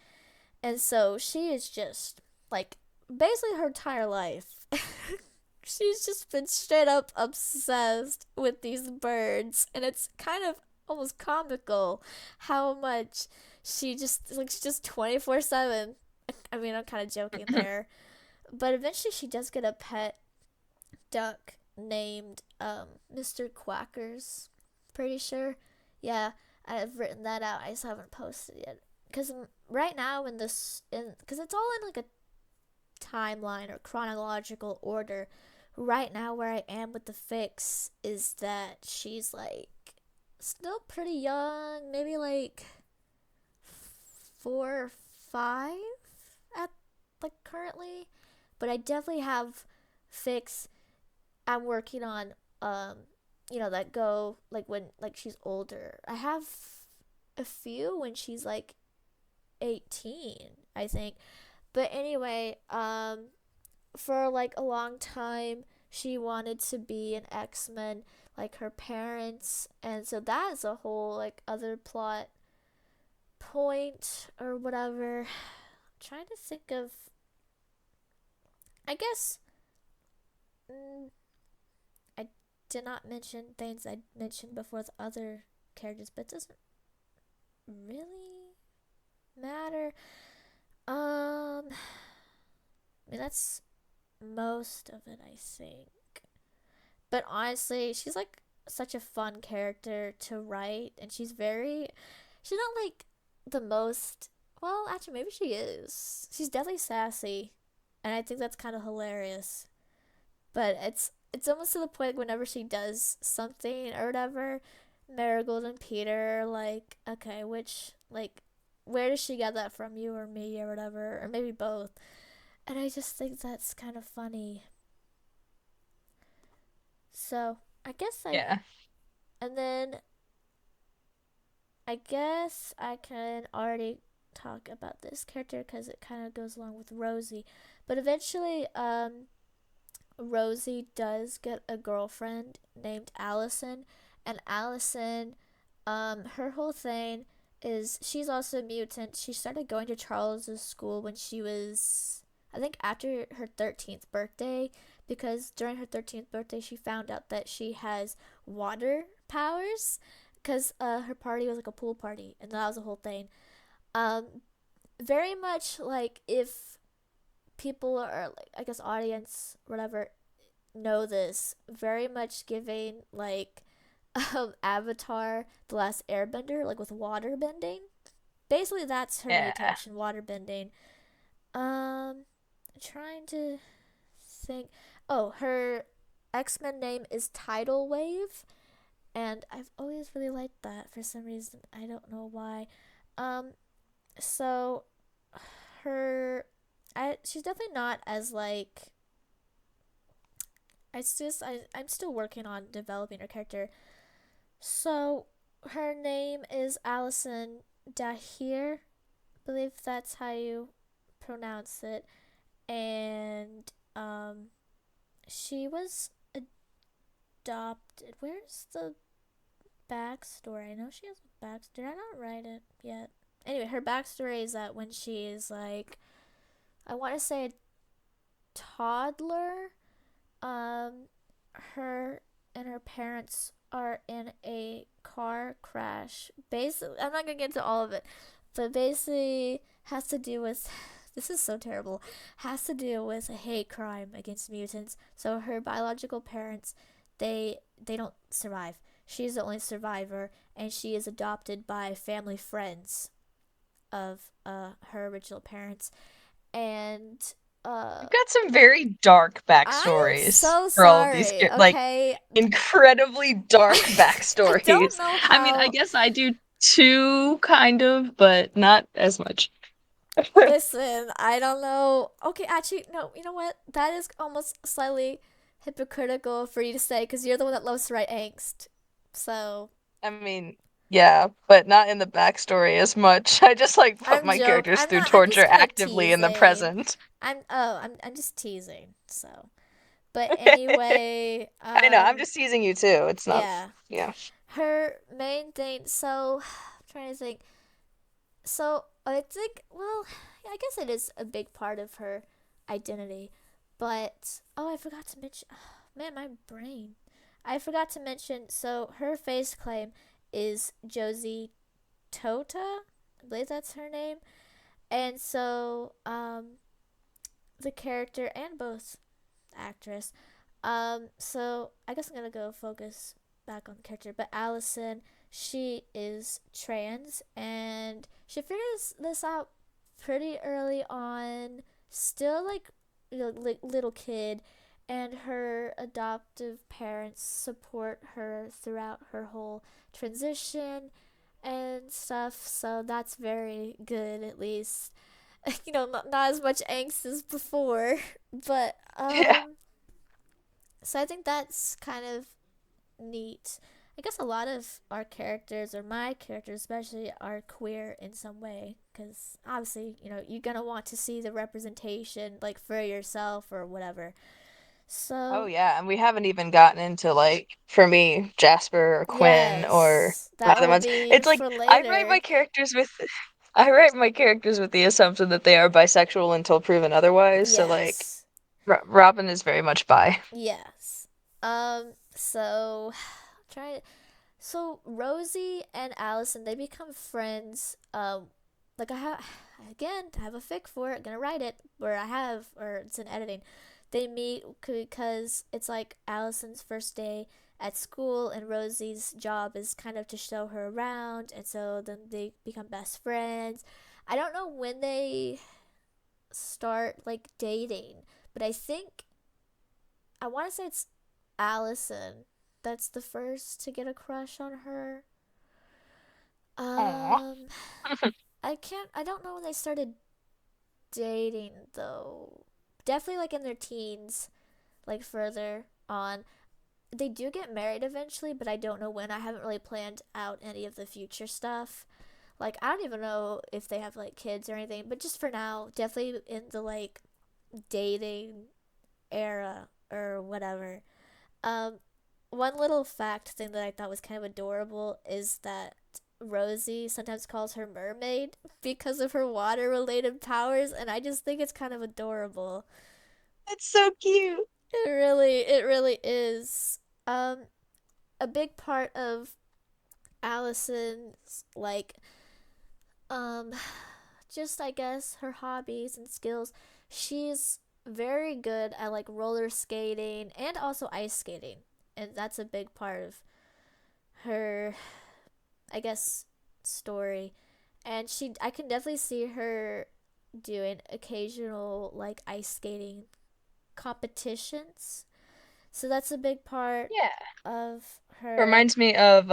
And so she is just like basically her entire life. She's just been straight up obsessed with these birds, and it's kind of almost comical how much she's just 24/7. I mean, I'm kind of joking there, but eventually she does get a pet duck named Mr. Quackers. Pretty sure. Yeah, I've written that out. I just haven't posted it yet. Because right now in this, because it's all in like a timeline or chronological order. Right now, where I am with the fix is that she's like still pretty young, maybe like 4 or 5 at like currently, but I definitely have fix I'm working on that go like when like she's older. I have a few when she's like 18, I think. But anyway, for like a long time she wanted to be an X-Men like her parents, and so that is a whole like other plot point or whatever. I'm trying to think of, I guess, mm, I did not mention things I mentioned before with other characters, but it doesn't really matter. I mean, that's most of it, I think. But honestly, she's like such a fun character to write, and she's not like the most, well, actually, maybe she is. She's definitely sassy, and I think that's kind of hilarious. But it's almost to the point whenever she does something or whatever, Marigold and Peter are like, okay, which, like, where does she get that from, you or me or whatever, or maybe both. And I just think that's kind of funny. So I guess Yeah. and then I guess I can already talk about this character because it kind of goes along with Rosie. But eventually, Rosie does get a girlfriend named Allison, and Allison, her whole thing is she's also a mutant. She started going to Charles's school when she was, I think, after her 13th birthday, because during her 13th birthday, she found out that she has water powers, because her party was like a pool party, and that was the whole thing. Um, Very much like if people are like, I guess, audience, whatever, know this, very much giving like Avatar The Last Airbender, like with water bending. Basically that's her Yeah. mutation, water bending. Trying to think. Oh, her X-Men name is Tidal Wave, and I've always really liked that for some reason. I don't know why. Um so her she's definitely not as like, I'm still working on developing her character. So her name is Allison Dahir. I believe that's how you pronounce it. And she was adopted. Where's the backstory? I know she has a backstory. Did I not write it yet? Anyway, her backstory is that when she is like, I want to say a toddler, um, her and her parents are in a car crash. Basically, I'm not gonna get into all of it, but basically has to do with, this is so terrible, has to do with a hate crime against mutants. So her biological parents, they don't survive. She's the only survivor, and she is adopted by family friends of her original parents. And uh, You've got some very dark I'm backstories so for all of these, sorry. like Okay, incredibly dark I don't backstories. know I mean, I how. guess I do too, kind of, but not as much. Listen, I don't know. Okay, actually, no. You know what? That is almost slightly hypocritical for you to say because you're the one that loves to write angst. So I mean, yeah, but not in the backstory as much. I just like put I'm my joke. characters I'm through not. I'm torture just kind of actively in the teasing. present. I'm just teasing. So, but anyway, I know, I'm just teasing you too. It's not, yeah. yeah. Her main thing. So, I'm trying to think. So I think, well, I guess it is a big part of her identity. But oh, I forgot to mention. Man, my brain. I forgot to mention. So her face claim is Josie Tota. I believe that's her name. And so the character and both actress. So I guess I'm gonna go focus back on the character. But Allison, she is trans and she figures this out pretty early on. Still like little kid, and her adoptive parents support her throughout her whole transition and stuff. So that's very good, at least. Not as much angst as before, but Yeah. so I think that's kind of neat. I guess a lot of our characters, or my characters especially, are queer in some way. Because obviously, you're going to want to see the representation, like, for yourself or whatever. Oh So, yeah, and we haven't even gotten into like for me, Jasper or Quinn or yes, the that other will ones. be It's like for I write my later. characters with I write my characters with the assumption that they are bisexual until proven otherwise. So like Yes. Robin is very much bi. Yes. So, trying So Rosie and Allison, they become friends. Like I have a fic for it. Gonna write it where I have, or it's in editing. They meet because it's like Allison's first day at school, and Rosie's job is kind of to show her around, and so then they become best friends. I don't know when they start like dating, but I want to say it's Allison that's the first to get a crush on her. Aw. Um, I don't know when they started dating though. Definitely like in their teens, like further on. They do get married eventually, but I don't know when. I haven't really planned out any of the future stuff. Like, I don't even know if they have like kids or anything, but just for now, definitely in the like dating era or whatever. Um, One little fact thing that I thought was kind of adorable is that Rosie sometimes calls her mermaid because of her water related powers, and I just think it's kind of adorable. It's so cute. It really is. Um, a big part of Allison's like um just I guess her hobbies and skills. She's very good at like roller skating and also ice skating. And that's a big part of her, I guess, story. And I can definitely see her doing occasional like ice skating competitions. So that's a big part Yeah. of her. Reminds me of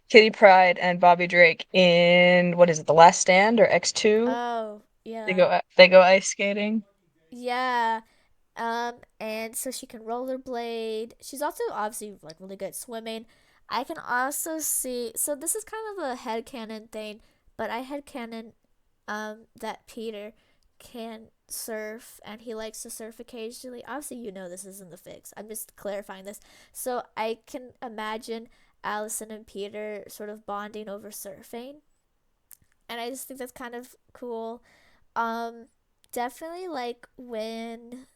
Kitty Pryde and Bobby Drake in what is it, The Last Stand or X2? Oh, They yeah. go ice skating. Yeah. And so she can rollerblade. She's also obviously like really good at swimming. I can also see, so this is kind of a headcanon thing, but I headcanon that Peter can surf and he likes to surf occasionally. Obviously, this isn't the fix. I'm just clarifying this. So I can imagine Allison and Peter sort of bonding over surfing. And I just think that's kind of cool. Um, Definitely like when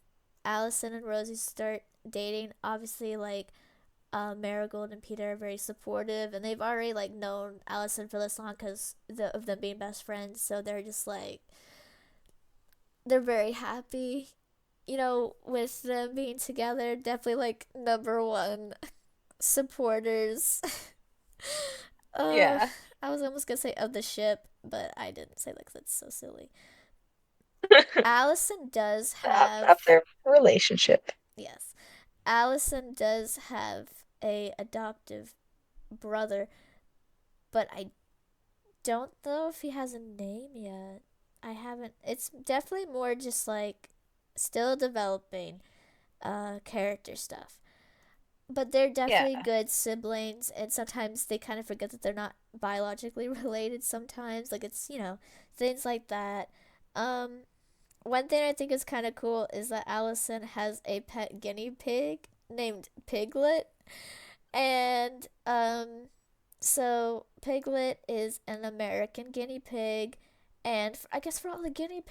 Allison and Rosie start dating, obviously like Marigold and Peter are very supportive, and they've already like known Allison for this long because of them being best friends. So they're just like they're very happy, with them being together. Definitely like number one. supporters. uh, Yeah. I was almost gonna say of the ship, but I didn't say that 'cause that's so silly. Allison does have, Of their relationship. yes, Allison does have a adoptive brother, but I don't know if he has a name yet. I haven't. It's definitely more just like still developing character stuff. But they're Yeah. definitely good siblings, and sometimes they kind of forget that they're not biologically related sometimes. Like it's, things like that. Um One thing I think is kind of cool is that Allison has a pet guinea pig named Piglet. And so Piglet is an American guinea pig, and I guess for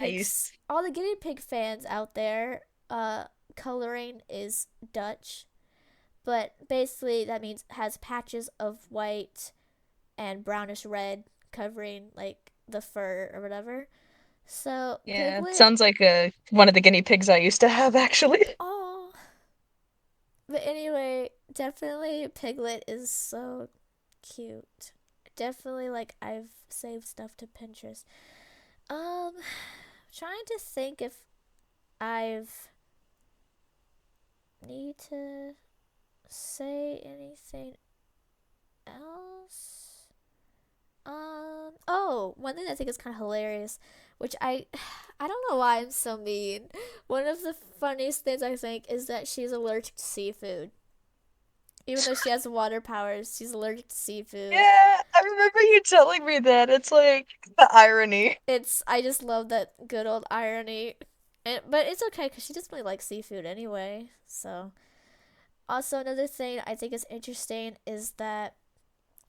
I used all the guinea pig fans out there, coloring is Dutch, but basically that means has patches of white and brownish red covering like the fur or whatever. So Yeah, it Piglet, sounds like one of the guinea pigs I used to have actually. oh, but anyway, definitely Piglet is so cute. Definitely like I've saved stuff to Pinterest. Trying to think if I've need to say anything else. Oh, one thing I think is kind of hilarious, which I don't know why I'm so mean. One of the funniest things I think is that she's allergic to seafood. Even though she has water powers, she's allergic to seafood. Yeah, I remember you telling me that. It's like the irony. I just love that good old irony. But it's okay because she doesn't really like seafood anyway. So, also another thing I think is interesting is that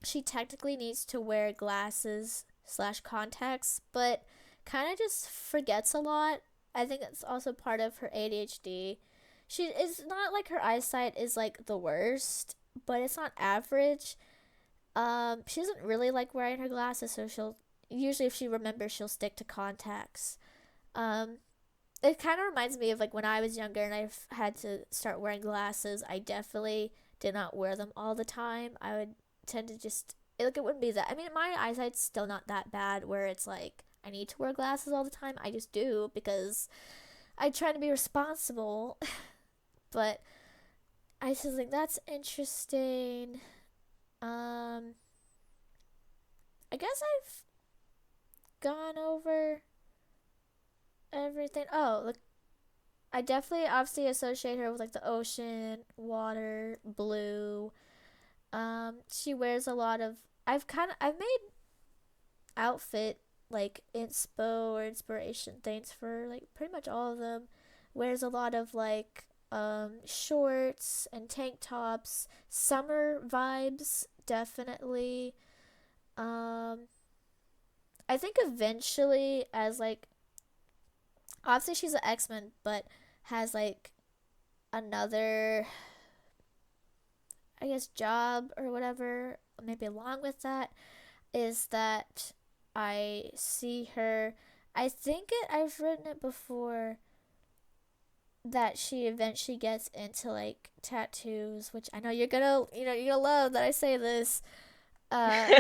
she technically needs to wear glasses slash contacts, but kind of just forgets a lot. I think it's also part of her ADHD. She is not like her eyesight is like the worst, but it's not average. She doesn't really like wearing her glasses, so she'll usually if she remembers she'll stick to contacts. Um, it kind of reminds me of like when I was younger and I had to start wearing glasses. I definitely did not wear them all the time. I would tend to just like it wouldn't be that. I mean, my eyesight's still not that bad where it's like I need to wear glasses all the time. I just do because I try to be responsible. But I just think that's interesting. Um, I guess I've gone over everything. Oh, look, I definitely obviously associate her with like the ocean, water, blue. She wears a lot of. I've made outfit like inspo or inspiration things for like pretty much all of them. Wears a lot of like shorts and tank tops, summer vibes definitely. Um, I think eventually as like obviously she's an X-Men, but has like another I guess job or whatever, maybe along with that, is that I see her. I've written it before that she eventually gets into like tattoos, which I know you're gonna love that I say this.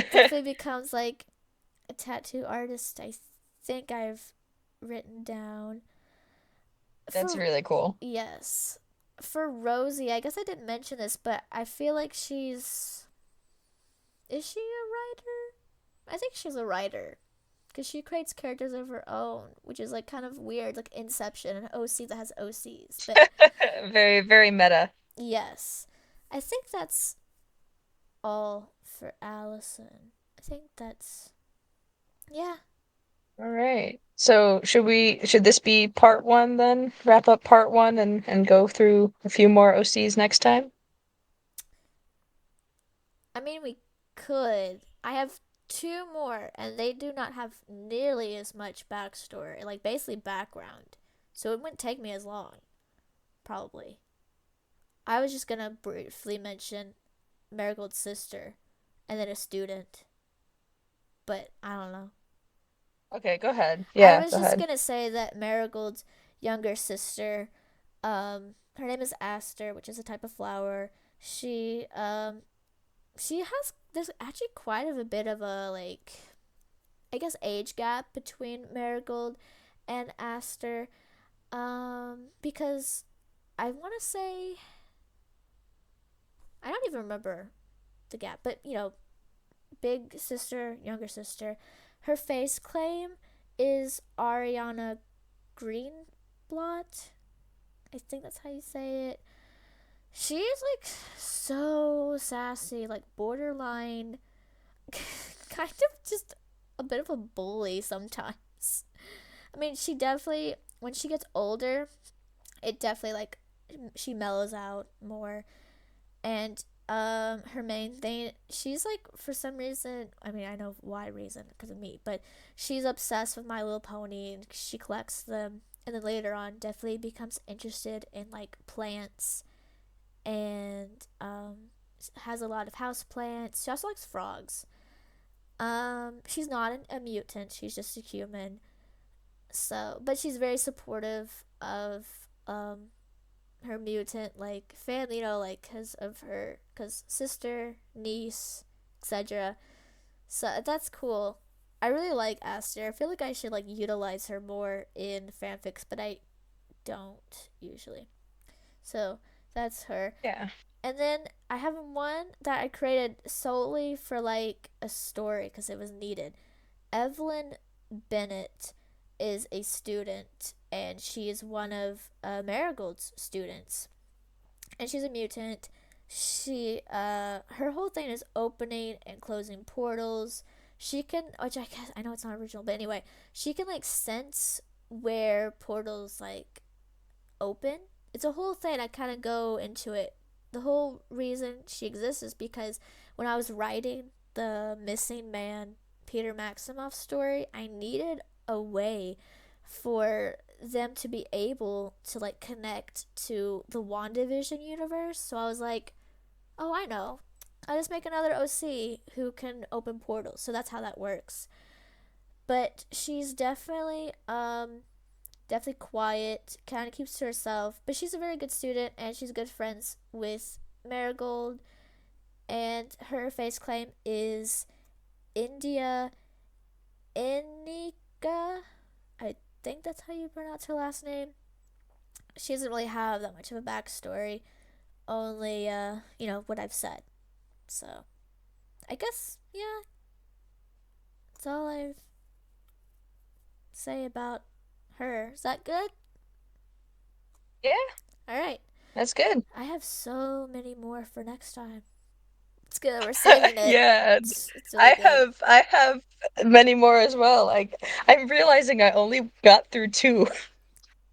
Definitely becomes like a tattoo artist. I think I've written down That's for really cool. yes. For Rosie, I guess I didn't mention this, but I feel like is she a writer? I think she's a writer because she creates characters of her own, which is like kind of weird, like Inception, an OC that has OCs. But Very, very meta. yes, I think that's all for Allison. I think that's yeah. All right. So should this be part one then? Wrap up part one and go through a few more OCs next time? I mean, we could. I have two more, and they do not have nearly as much backstory, like basically background. So it wouldn't take me as long, probably. I was just gonna briefly mention Marigold's sister and then a student, but I don't know. Okay, go ahead. I Yeah, was go just ahead. gonna say that Marigold's younger sister, her name is Aster, which is a type of flower. She she has there's actually quite of a bit of a like I guess age gap between Marigold and Aster. Because I want to say I don't even remember the gap, but big sister, younger sister. Her face claim is Ariana Greenblatt. I think that's how you say it. She's like so sassy, like borderline, kind of just a bit of a bully sometimes. I mean, she definitely, when she gets older, it definitely like she mellows out more. And her main thing, she's like for some reason, I mean, I know why reason because of me, but she's obsessed with My Little Pony and she collects them. And then later on, definitely becomes interested in like plants and has a lot of house plants. She also likes frogs. She's not a mutant. She's just a human. So, but she's very supportive of her mutant like family, like because of her because sister, niece, etc. So that's cool. I really like Aster. I feel like I should like utilize her more in fanfics, but I don't usually. So that's her. Yeah. And then I have one that I created solely for like a story because it was needed. Evelyn Bennett is a student and she is one of Marigold's students. And she's a mutant. She her whole thing is opening and closing portals. She can, which I guess I know it's not original, but anyway, she can like sense where portals like open. It's a whole thing. I kind of go into it. The whole reason she exists is because when I was writing the Missing Man Peter Maximoff story, I needed a way for them to be able to like connect to the WandaVision universe. So I was like, oh, I know. I just make another OC who can open portals. So that's how that works. But she's definitely quiet, kind of keeps to herself, but she's a very good student and she's good friends with Marigold. And her face claim is India Inika. I think that's how you pronounce her last name. She doesn't really have that much of a backstory, only, what I've said. So, I guess, yeah, that's all I say about her. Is that good? Yeah, Alright. that's good. I have so many more for next time. It's good. We're saving it. Yeah, It's really good. I have many more as well. Like I'm realizing I only got through two.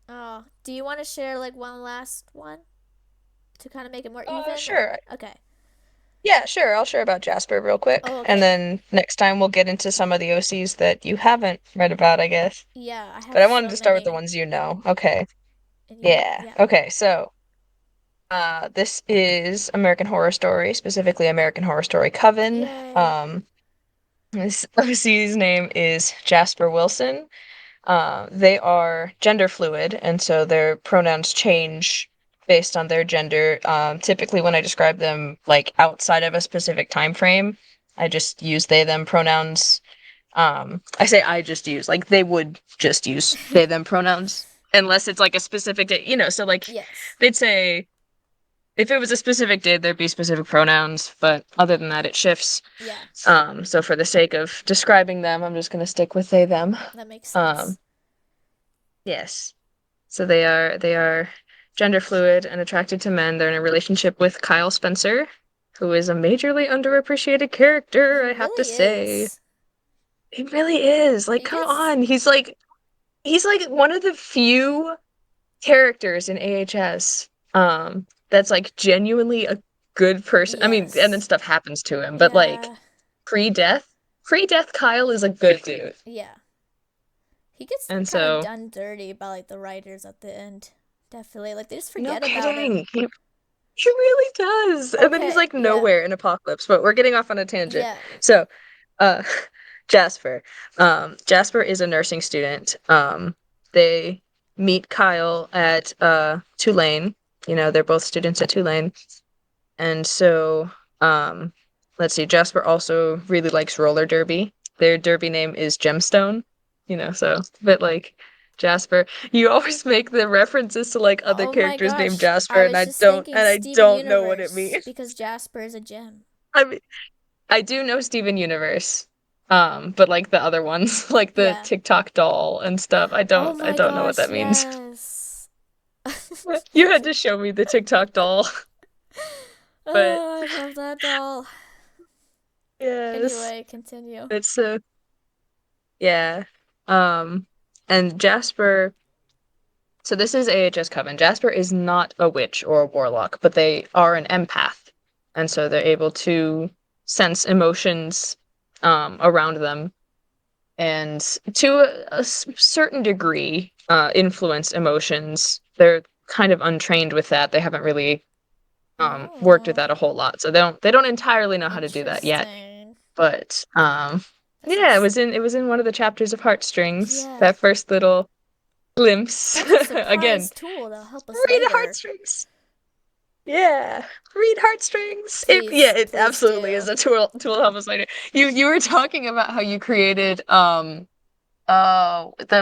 Oh, do you want to share like one last one to kind of make it more even or Sure. okay. Yeah, sure. I'll share about Jasper real quick, Oh, and okay. then next time we'll get into some of the OCs that you haven't read about, I guess. Yeah, I But have I wanted so to start with the many. ones you know. Okay. And Yeah. yeah. Okay. So, this is American Horror Story, specifically American Horror Story Coven. Yay. This OC's name is Jasper Wilson. They are gender fluid, and so their pronouns change based on their gender. Typically, when I describe them like outside of a specific time frame, I just use they them pronouns. I say I just use like they would just use they them pronouns unless it's like a specific day, So like Yes. they'd say if it was a specific day, there'd be specific pronouns, but other than that, it shifts. Yeah, So for the sake of describing them, I'm just gonna stick with they them. that makes Um, sense. yes. So they are gender fluid and attracted to men. They're in a relationship with Kyle Spencer, who is a majorly underappreciated character, He I have to really say. is. He really is. Like, He come gets on. He's like one of the few characters in AHS that's like genuinely a good person. I mean, and then yes. stuff happens to him, but like Yeah. pre-death, pre-death Kyle is a good dude. Yeah. He gets And kind of so, done dirty by like the writers at the end. Definitely. Like they just no forget about him. kidding. He really does. And then he's Okay, like yeah. nowhere in Apocalypse, but we're getting off on a tangent. Yeah. So, uh Jasper. Jasper is a nursing student. They meet Kyle at Tulane. They're both students at Tulane. And so, um, let's see, Jasper also really likes roller derby. Their derby name is Gemstone, so but like Jasper, you always make the references to like other Oh my characters named gosh, Jasper, I and was I just don't thinking and I Steven don't know what it Universe means. because Jasper is a gem. I mean, I do know Steven Universe, but like the other ones, like the Yeah. TikTok doll and stuff, Oh I my don't know what gosh, that means. yes. You had to show me the TikTok doll, but Oh, I love that doll. yes, Anyway, continue. it's yeah. Um, and Jasper, so this is AHS Coven. Jasper is not a witch or a warlock, but they are an empath. And so they're able to sense emotions around them and to certain degree influence emotions. They're kind of untrained with that. They haven't really worked with Oh, that a whole lot. So they don't entirely know how to do that yet. interesting. But That's yeah, ins- it was in one of the chapters of Heartstrings. yeah. That first little glimpse. That's a Again, surprise tool that'll help us read later. Heartstrings. Yeah, read Heartstrings. Please, It please absolutely do. is a tool to help us later. You were talking about how you created the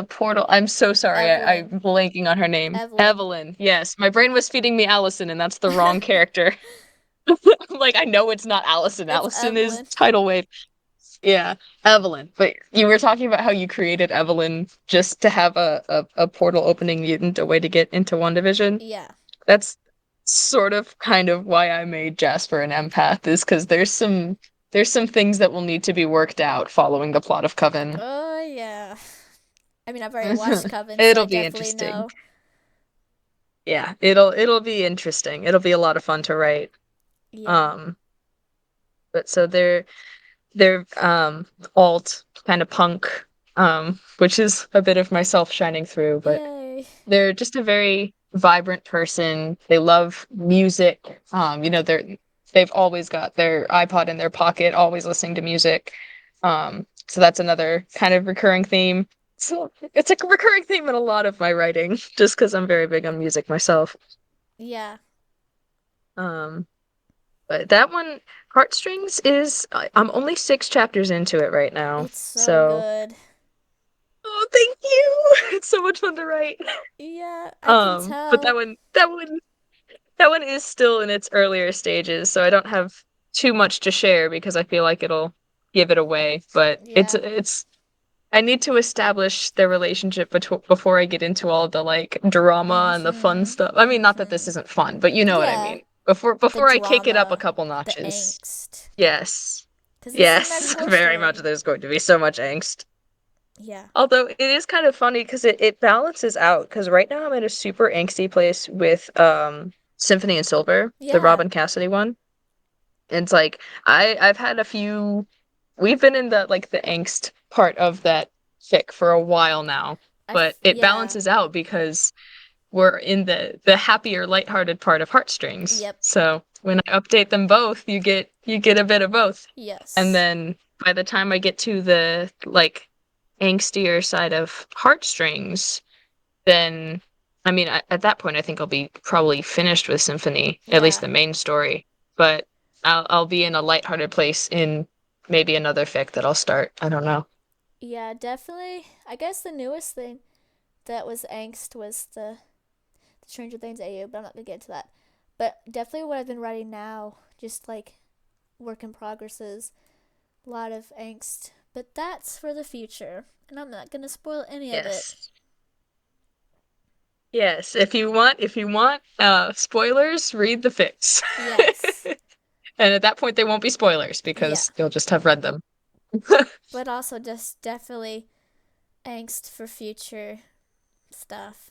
portal. I'm so sorry. I'm Evelyn. blanking on her name. Evelyn. Evelyn. Yes, my brain was feeding me Allison, and that's the wrong character. Like I know it's not Allison. It's Allison is Evelyn. Tidal Wave. Yeah, Evelyn. But you were talking about how you created Evelyn just to have a portal opening mutant, a way to get into one division. Yeah. That's sort of kind of why I made Jasper an empath, is because there's some things that will need to be worked out following the plot of Coven. Oh, yeah. I mean, I've already watched Coven, so I It'll be definitely interesting. know. Yeah, it'll be interesting. It'll be a lot of fun to write. Yeah. Um, but so they're alt kind of punk, which is a bit of myself shining through, but Yay. they're just a very vibrant person. They love music. They've always got their iPod in their pocket, always listening to music. So that's another kind of recurring theme. So it's a recurring theme in a lot of my writing, just because I'm very big on music myself. Yeah. Um, but that one, Heartstrings is I'm only 6 chapters into it right now. It's so So, good. oh, thank you. It's so much fun to write. Yeah, I can But tell. that one is still in its earlier stages, so I don't have too much to share because I feel like it'll give it away. But Yeah. it's I need to establish their relationship before I get into all the like drama and the fun Mm-hmm. stuff. I mean, not that Mm-hmm. this isn't fun, but you know what I Yeah. mean. The Before I kick it up a drama, couple the notches. angst. Yes. Because this is the next Yes, horror very much story. there's going to be so much angst. Yeah. Although it is kind of funny because it balances out because right now I'm in a super angsty place with Symphony and Silver, the Yeah. Robin Cassidy one. And it's like I've had a few we've been in the like the angst part of that fic for a while now, but it Yeah. balances out because we're in the happier, lighthearted part of Heartstrings. Yep. So when I update them both, you get a bit of both. And Yes. then by the time I get to the like angstier side of Heartstrings, then I mean at that point I think I'll be probably finished with Symphony, at least Yeah. the main story. But I'll be in a lighthearted place in maybe another fic that I'll start. I don't know. Yeah, definitely. I guess the newest thing that was angst was the Stranger Things AU, but I'm not gonna get into that. But definitely what I've been writing now, just like work in progresses, a lot of angst. But that's for the future, and I'm not gonna spoil any of it. Yes. Yes, if you want spoilers, read the fics. Yes. And at that point they won't be spoilers Yeah. because you'll just have read them. But also just definitely angst for future stuff.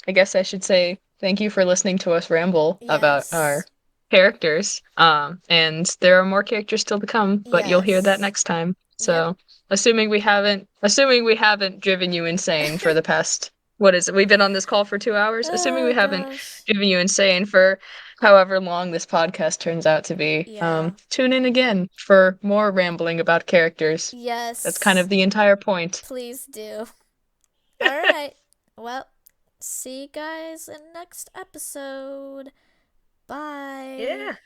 I guess I should say thank you for listening to us ramble about our Yes. characters. And there are more characters still to come, but you'll hear that Yes. next time. Yep. So, assuming we haven't driven you insane for the past, what is it? We've been on this call for 2 hours. Assuming we Oh haven't gosh. driven you insane for however long this podcast turns out to be, Yeah. tune in again for more rambling about characters. That's kind Yes. of the entire point. Please do. All right. Well, see you guys in next episode. Bye. Yeah.